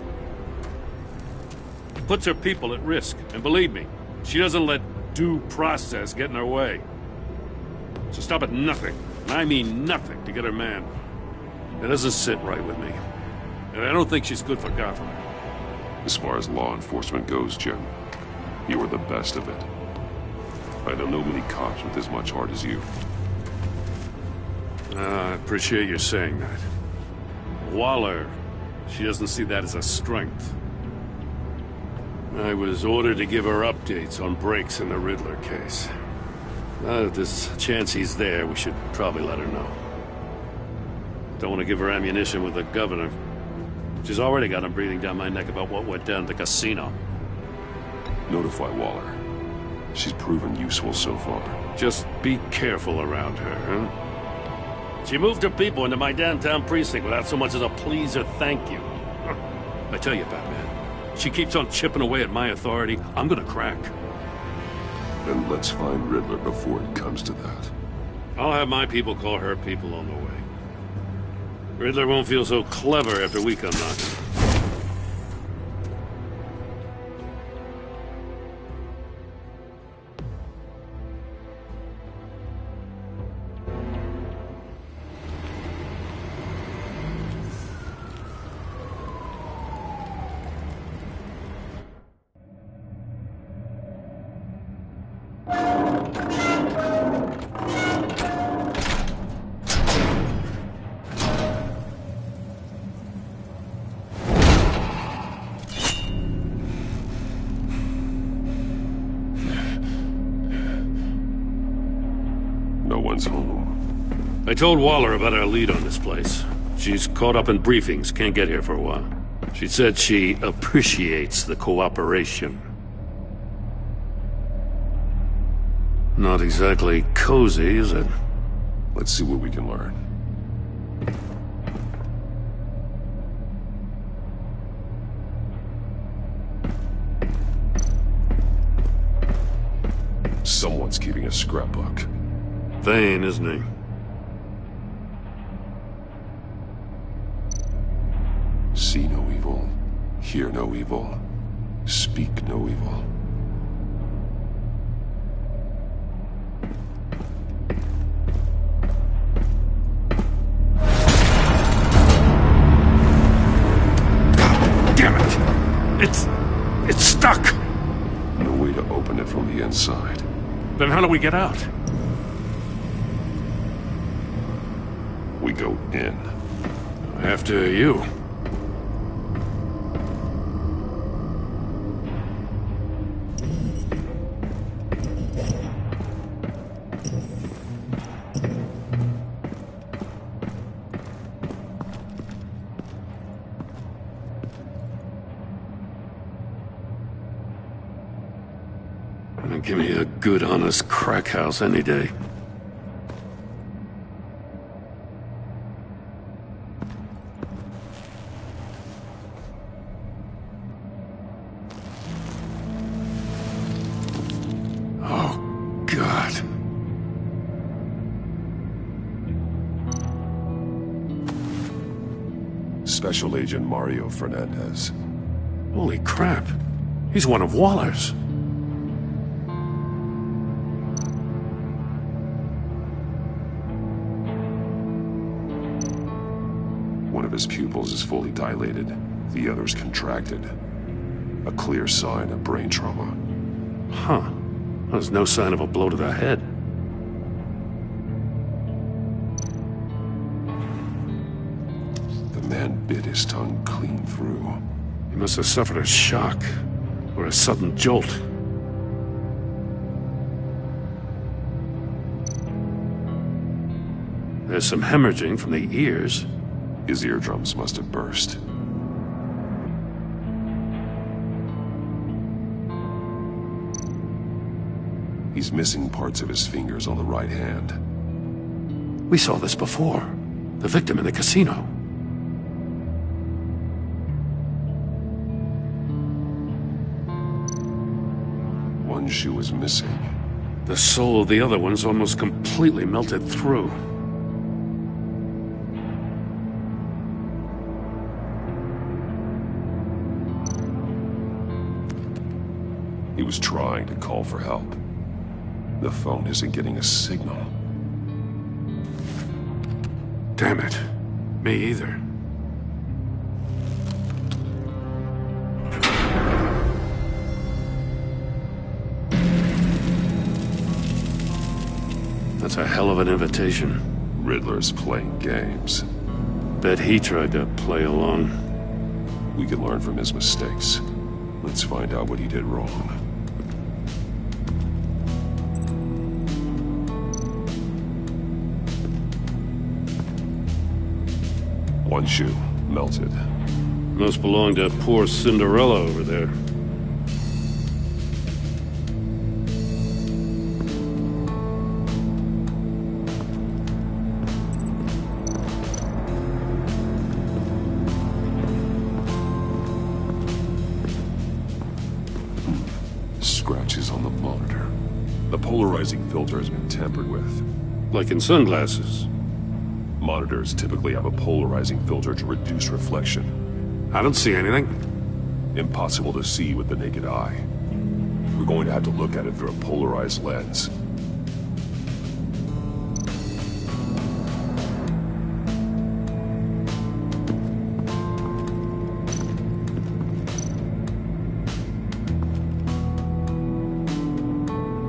Puts her people at risk. And believe me, she doesn't let due process get in her way. So stop at nothing, and I mean nothing, to get her man. It doesn't sit right with me. And I don't think she's good for Gotham. As far as law enforcement goes, Jim, you are the best of it. I don't know many cops with as much heart as you. I appreciate you saying that. Waller, she doesn't see that as a strength. I was ordered to give her updates on breaks in the Riddler case. If there's a chance he's there, we should probably let her know. Don't want to give her ammunition with the governor. She's already got him breathing down my neck about what went down at the casino. Notify Waller. She's proven useful so far. Just be careful around her, huh? She moved her people into my downtown precinct without so much as a please or thank you. I tell you, Batman, she keeps on chipping away at my authority. I'm gonna crack. Then let's find Riddler before it comes to that. I'll have my people call her people on the way. Riddler won't feel so clever after we come knocking. No one's home. I told Waller about our lead on this place. She's caught up in briefings, can't get here for a while. She said she appreciates the cooperation. Not exactly cozy, is it? Let's see what we can learn. Someone's keeping a scrapbook. Thane, isn't he? See no evil, hear no evil, speak no evil. Damn it! It's stuck! No way to open it from the inside. Then how do we get out? We go in. After you. Give me a good, honest crack house any day. Oh, God. Special Agent Mario Fernandez. Holy crap. He's one of Waller's. One of his pupils is fully dilated, the other's contracted. A clear sign of brain trauma. Huh. There's no sign of a blow to the head. The man bit his tongue clean through. He must have suffered a shock, or a sudden jolt. There's some hemorrhaging from the ears. His eardrums must have burst. He's missing parts of his fingers on the right hand. We saw this before. The victim in the casino. One shoe is missing. The sole of the other one's almost completely melted through. He was trying to call for help. The phone isn't getting a signal. Damn it. Me either. That's a hell of an invitation. Riddler's playing games. Bet he tried to play along. We can learn from his mistakes. Let's find out what he did wrong. One shoe, melted. Must belong to poor Cinderella over there. Scratches on the monitor. The polarizing filter has been tampered with. Like in sunglasses. Monitors typically have a polarizing filter to reduce reflection. I don't see anything. Impossible to see with the naked eye. We're going to have to look at it through a polarized lens.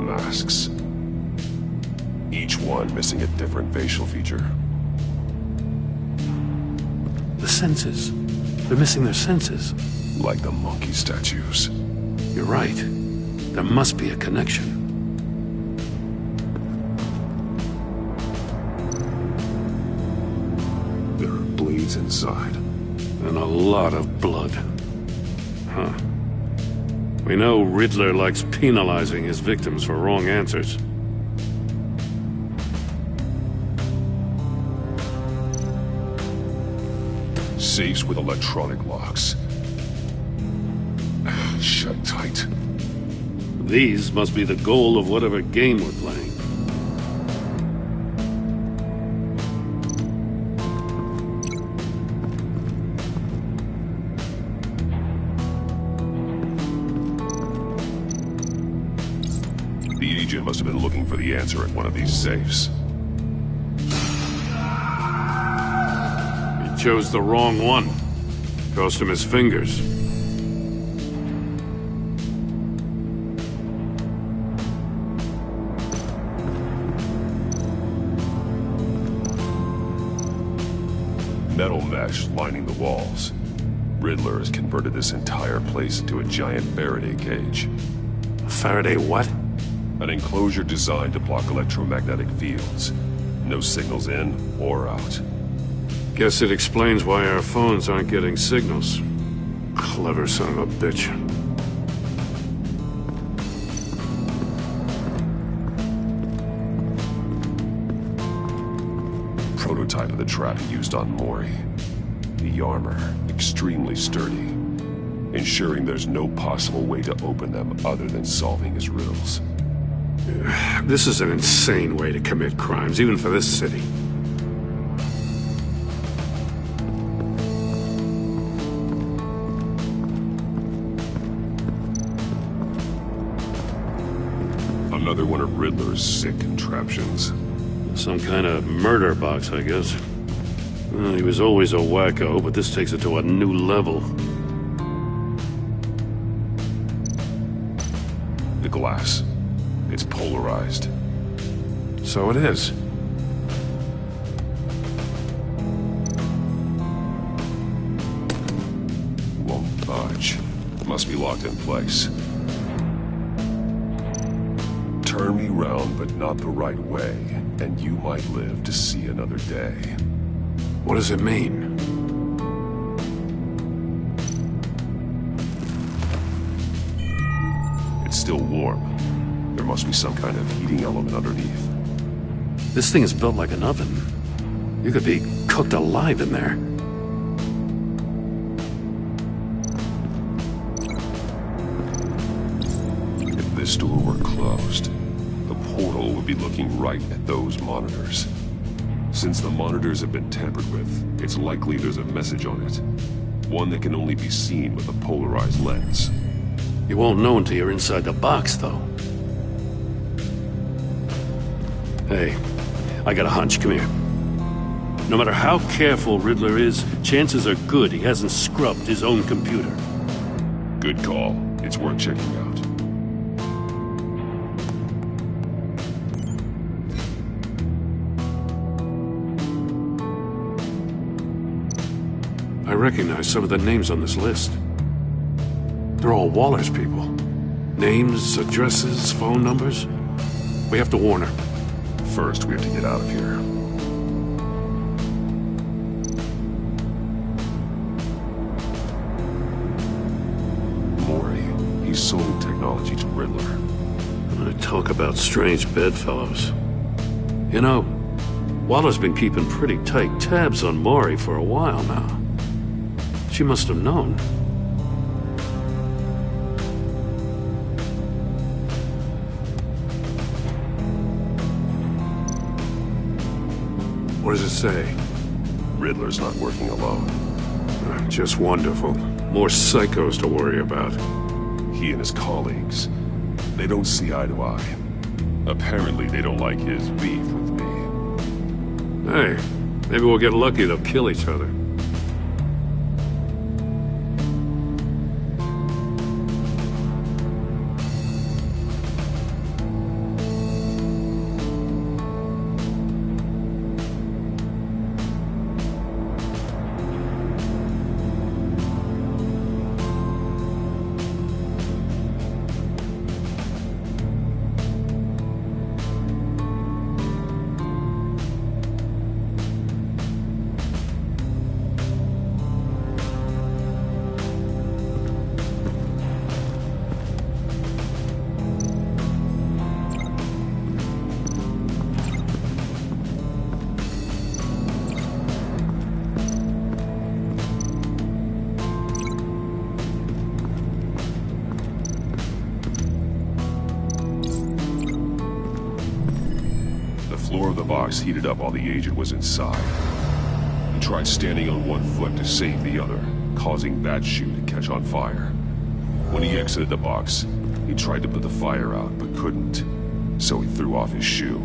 Masks. one missing a different facial feature. The senses. They're missing their senses. Like the monkey statues. You're right. There must be a connection. There are bleeds inside. And a lot of blood. Huh. We know Riddler likes penalizing his victims for wrong answers. Safes with electronic locks. Shut tight. These must be the goal of whatever game we're playing. The agent must have been looking for the answer in one of these safes. He chose the wrong one. Cost him his fingers. Metal mesh lining the walls. Riddler has converted this entire place into a giant Faraday cage. A Faraday what? An enclosure designed to block electromagnetic fields. No signals in or out. Guess it explains why our phones aren't getting signals. Clever son of a bitch. Prototype of the trap he used on Mori. The armor, extremely sturdy, ensuring there's no possible way to open them other than solving his riddles. This is an insane way to commit crimes, even for this city. Another one of Riddler's sick contraptions. Some kind of murder box, I guess. Well, he was always a wacko, but this takes it to a new level. The glass. It's polarized. So it is. Won't budge. Must be locked in place. Turn me round, but not the right way, and you might live to see another day. What does it mean? It's still warm. There must be some kind of heating element underneath. This thing is built like an oven. You could be cooked alive in there. If this door were closed, the portal would be looking right at those monitors. Since the monitors have been tampered with, it's likely there's a message on it. One that can only be seen with a polarized lens. You won't know until you're inside the box, though. Hey, I got a hunch. Come here. No matter how careful Riddler is, chances are good he hasn't scrubbed his own computer. Good call. It's worth checking out. I recognize some of the names on this list. They're all Waller's people. Names, addresses, phone numbers. We have to warn her. First, we have to get out of here. Mori, he sold technology to Riddler. I talk about strange bedfellows. You know, Waller's been keeping pretty tight tabs on Mori for a while now. She must have known. What does it say? Riddler's not working alone. Just wonderful. More psychos to worry about. He and his colleagues, they don't see eye to eye. Apparently they don't like his beef with me. Hey, maybe we'll get lucky they'll kill each other. floor of the box heated up while the agent was inside. He tried standing on one foot to save the other, causing that shoe to catch on fire. When he exited the box, he tried to put the fire out, but couldn't, so he threw off his shoe.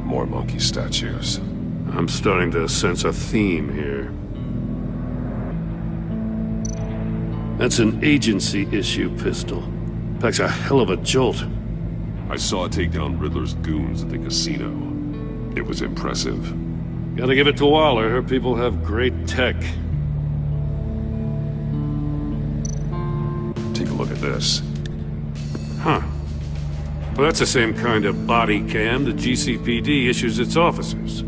More monkey statues. I'm starting to sense a theme here. That's an agency issue pistol. Packs a hell of a jolt. I saw it take down Riddler's goons at the casino. It was impressive. Gotta give it to Waller. Her people have great tech. Take a look at this. Huh. Well, that's the same kind of body cam the GCPD issues its officers.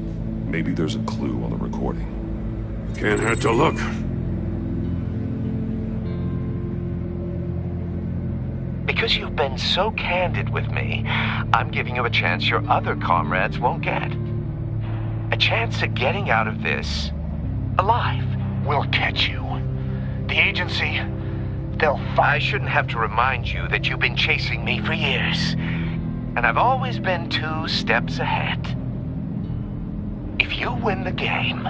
Maybe there's a clue on the recording. Can't hurt to look. Because you've been so candid with me, I'm giving you a chance your other comrades won't get. A chance at getting out of this alive. We'll catch you. The agency, they'll find... I shouldn't have to remind you that you've been chasing me for years. And I've always been 2 steps ahead. If you win the game,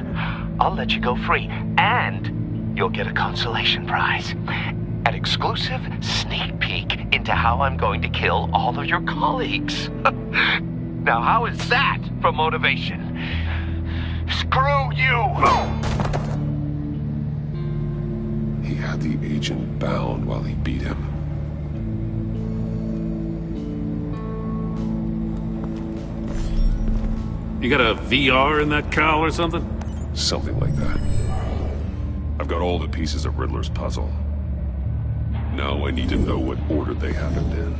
I'll let you go free. And you'll get a consolation prize. An exclusive sneak peek into how I'm going to kill all of your colleagues. Now, how is that for motivation? Screw you! He had the agent bound while he beat him. You got a VR in that cowl or something? Something like that. I've got all the pieces of Riddler's puzzle. Now I need to know what order they happened in.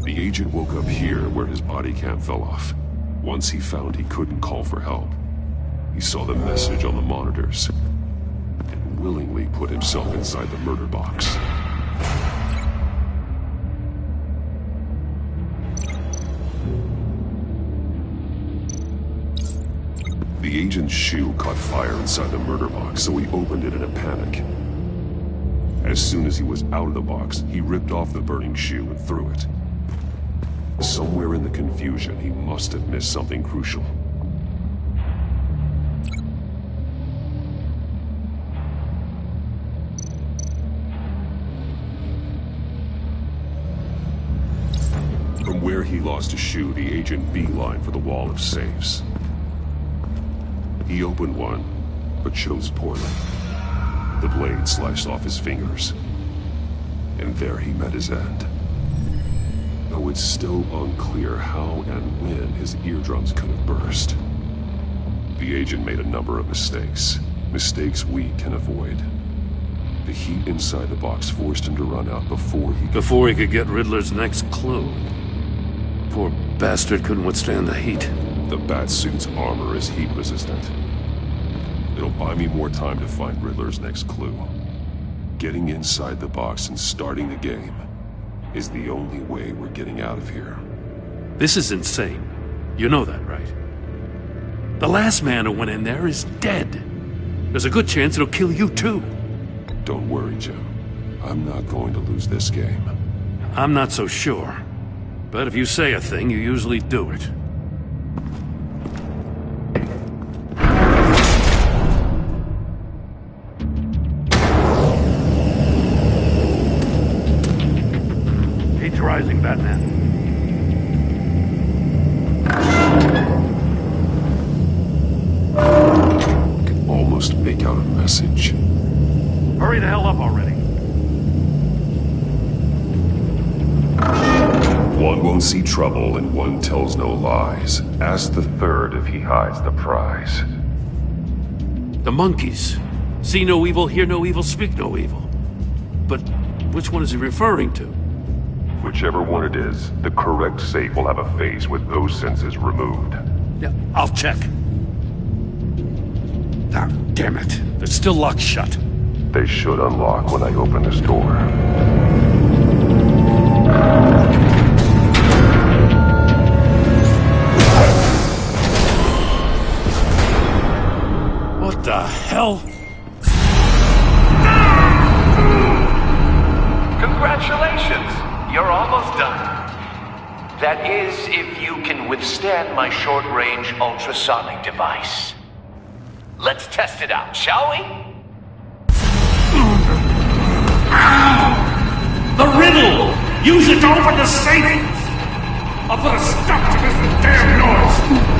The agent woke up here where his body cam fell off. Once he found he couldn't call for help, he saw the message on the monitors and willingly put himself inside the murder box. The agent's shoe caught fire inside the murder box, so he opened it in a panic. As soon as he was out of the box, he ripped off the burning shoe and threw it. Somewhere in the confusion, he must have missed something crucial. From where he lost a shoe, the agent beelined for the wall of safes. He opened one, but chose poorly. The blade sliced off his fingers. And there he met his end. Though it's still unclear how and when his eardrums could have burst. The agent made a number of mistakes. Mistakes we can avoid. The heat inside the box forced him to run out before he could get Riddler's next clue. Poor bastard couldn't withstand the heat. The Batsuit's armor is heat resistant. It'll buy me more time to find Riddler's next clue. Getting inside the box and starting the game is the only way we're getting out of here. This is insane. You know that, right? The last man who went in there is dead. There's a good chance it'll kill you too. Don't worry, Jim. I'm not going to lose this game. I'm not so sure. But if you say a thing, you usually do it. Rising, Batman. I can almost make out a message. Hurry the hell up already. One won't see trouble and one tells no lies. Ask the third if he hides the prize. The monkeys. See no evil, hear no evil, speak no evil. But which one is he referring to? Whichever one it is, the correct safe will have a face with those senses removed. Yeah, I'll check. Ah, damn it. They're still locked shut. They should unlock when I open this door. What the hell? Congratulations! You're almost done. That is, if you can withstand my short-range ultrasonic device. Let's test it out, shall we? The riddle! Use it to open the safe! I'll put a stop to this damn noise!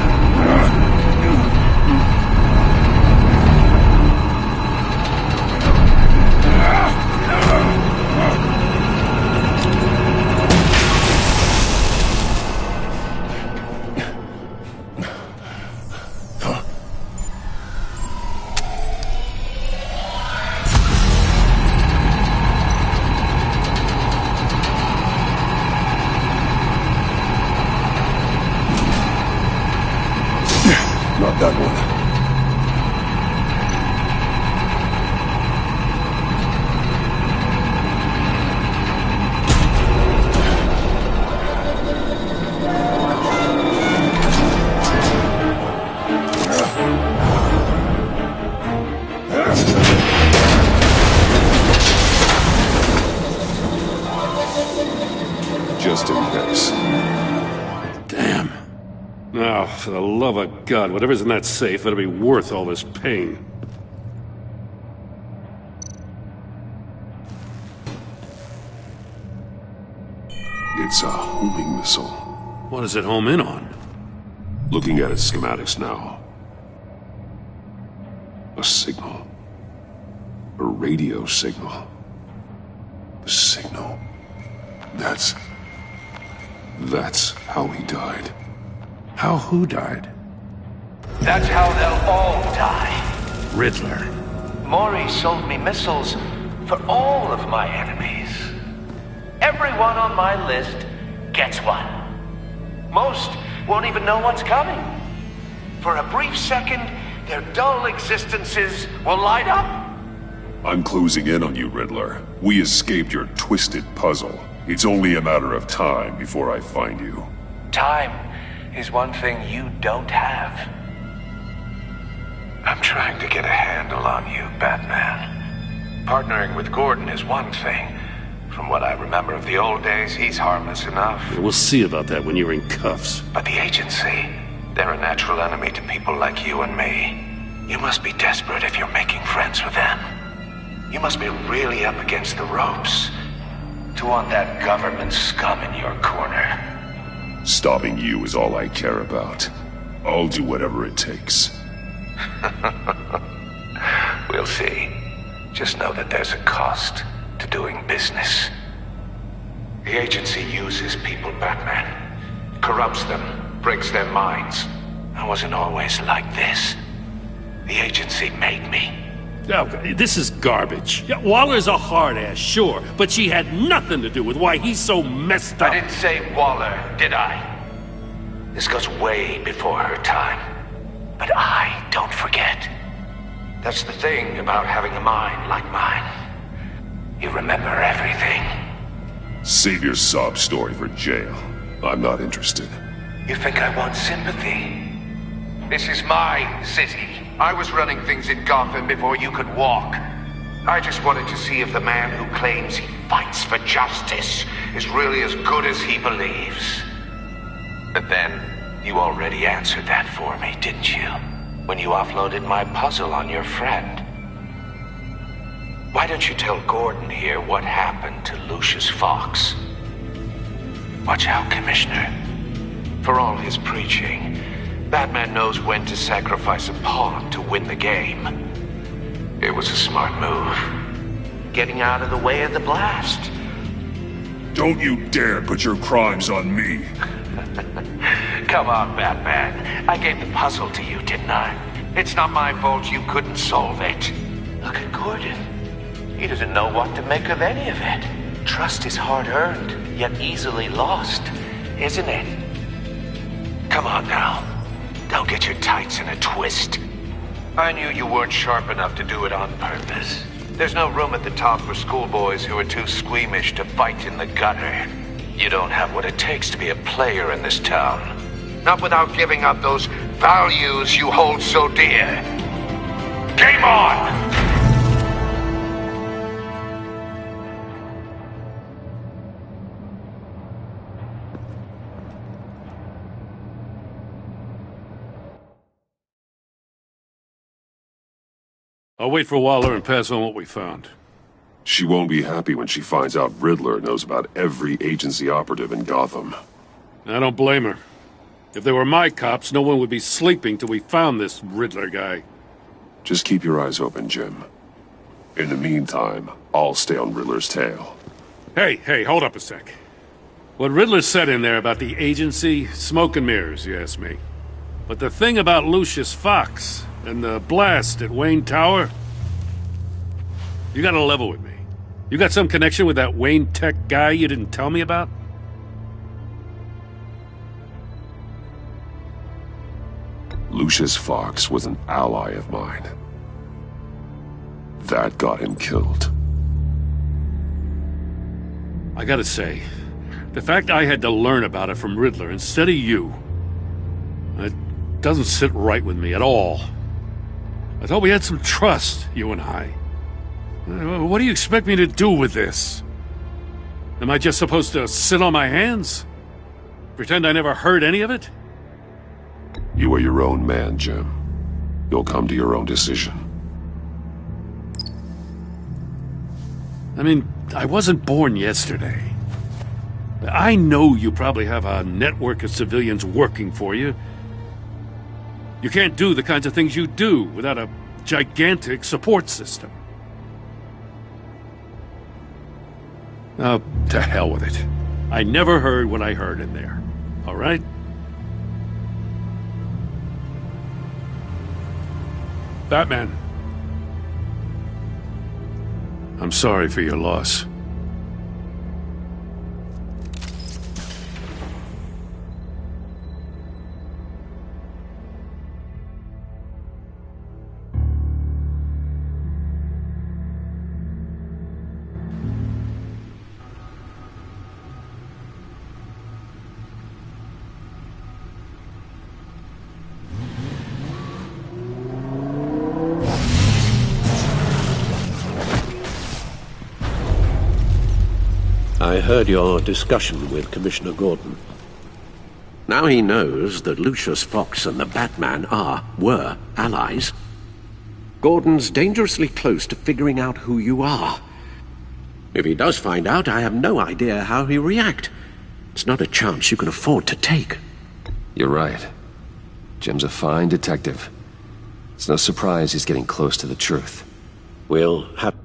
Not that one. Just in case. Damn. Now, for the love of God, whatever's in that safe better be worth all this pain. It's a homing missile. What does it home in on? Looking at its schematics now. A signal. A radio signal. A signal. That's how he died. How who died? That's how they'll all die. Riddler. Maury sold me missiles for all of my enemies. Everyone on my list gets one. Most won't even know what's coming. For a brief second, their dull existences will light up. I'm closing in on you, Riddler. We escaped your twisted puzzle. It's only a matter of time before I find you. Time is one thing you don't have. I'm trying to get a handle on you, Batman. Partnering with Gordon is one thing. From what I remember of the old days, he's harmless enough. We'll see about that when you're in cuffs. But the agency, they're a natural enemy to people like you and me. You must be desperate if you're making friends with them. You must be really up against the ropes to want that government scum in your corner. Stopping you is all I care about. I'll do whatever it takes. We'll see. Just know that there's a cost to doing business. The agency uses people, Batman. Corrupts them, breaks their minds. I wasn't always like this. The agency made me. Oh, this is garbage. Yeah, Waller's a hard-ass, sure, but she had nothing to do with why he's so messed up. I didn't say Waller, did I? This goes way before her time. But I don't forget. That's the thing about having a mind like mine. You remember everything. Save your sob story for jail. I'm not interested. You think I want sympathy? This is my city. I was running things in Gotham before you could walk. I just wanted to see if the man who claims he fights for justice is really as good as he believes. But then, you already answered that for me, didn't you? When you offloaded my puzzle on your friend. Why don't you tell Gordon here what happened to Lucius Fox? Watch out, Commissioner. For all his preaching, Batman knows when to sacrifice a pawn to win the game. It was a smart move. Getting out of the way of the blast. Don't you dare put your crimes on me. Come on, Batman. I gave the puzzle to you, didn't I? It's not my fault you couldn't solve it. Look at Gordon. He doesn't know what to make of any of it. Trust is hard-earned, yet easily lost, isn't it? Come on now. Don't get your tights in a twist. I knew you weren't sharp enough to do it on purpose. There's no room at the top for schoolboys who are too squeamish to fight in the gutter. You don't have what it takes to be a player in this town. Not without giving up those values you hold so dear. Game on! I'll wait for Waller and pass on what we found. She won't be happy when she finds out Riddler knows about every agency operative in Gotham. I don't blame her. If they were my cops, no one would be sleeping till we found this Riddler guy. Just keep your eyes open, Jim. In the meantime, I'll stay on Riddler's tail. Hey, hold up a sec. What Riddler said in there about the agency, smoke and mirrors, you ask me. But the thing about Lucius Fox and the blast at Wayne Tower, you gotta level with me. You got some connection with that Wayne Tech guy you didn't tell me about? Lucius Fox was an ally of mine. That got him killed. I gotta say, the fact I had to learn about it from Riddler instead of you, it doesn't sit right with me at all. I thought we had some trust, you and I. What do you expect me to do with this? Am I just supposed to sit on my hands? Pretend I never heard any of it? You are your own man, Jim. You'll come to your own decision. I mean, I wasn't born yesterday. I know you probably have a network of civilians working for you. You can't do the kinds of things you do without a gigantic support system. Oh, to hell with it. I never heard what I heard in there. All right? Batman. I'm sorry for your loss. I heard your discussion with Commissioner Gordon. Now he knows that Lucius Fox and the Batman were allies. Gordon's dangerously close to figuring out who you are. If he does find out, I have no idea how he'll react. It's not a chance you can afford to take. You're right. Jim's a fine detective. It's no surprise he's getting close to the truth. We'll have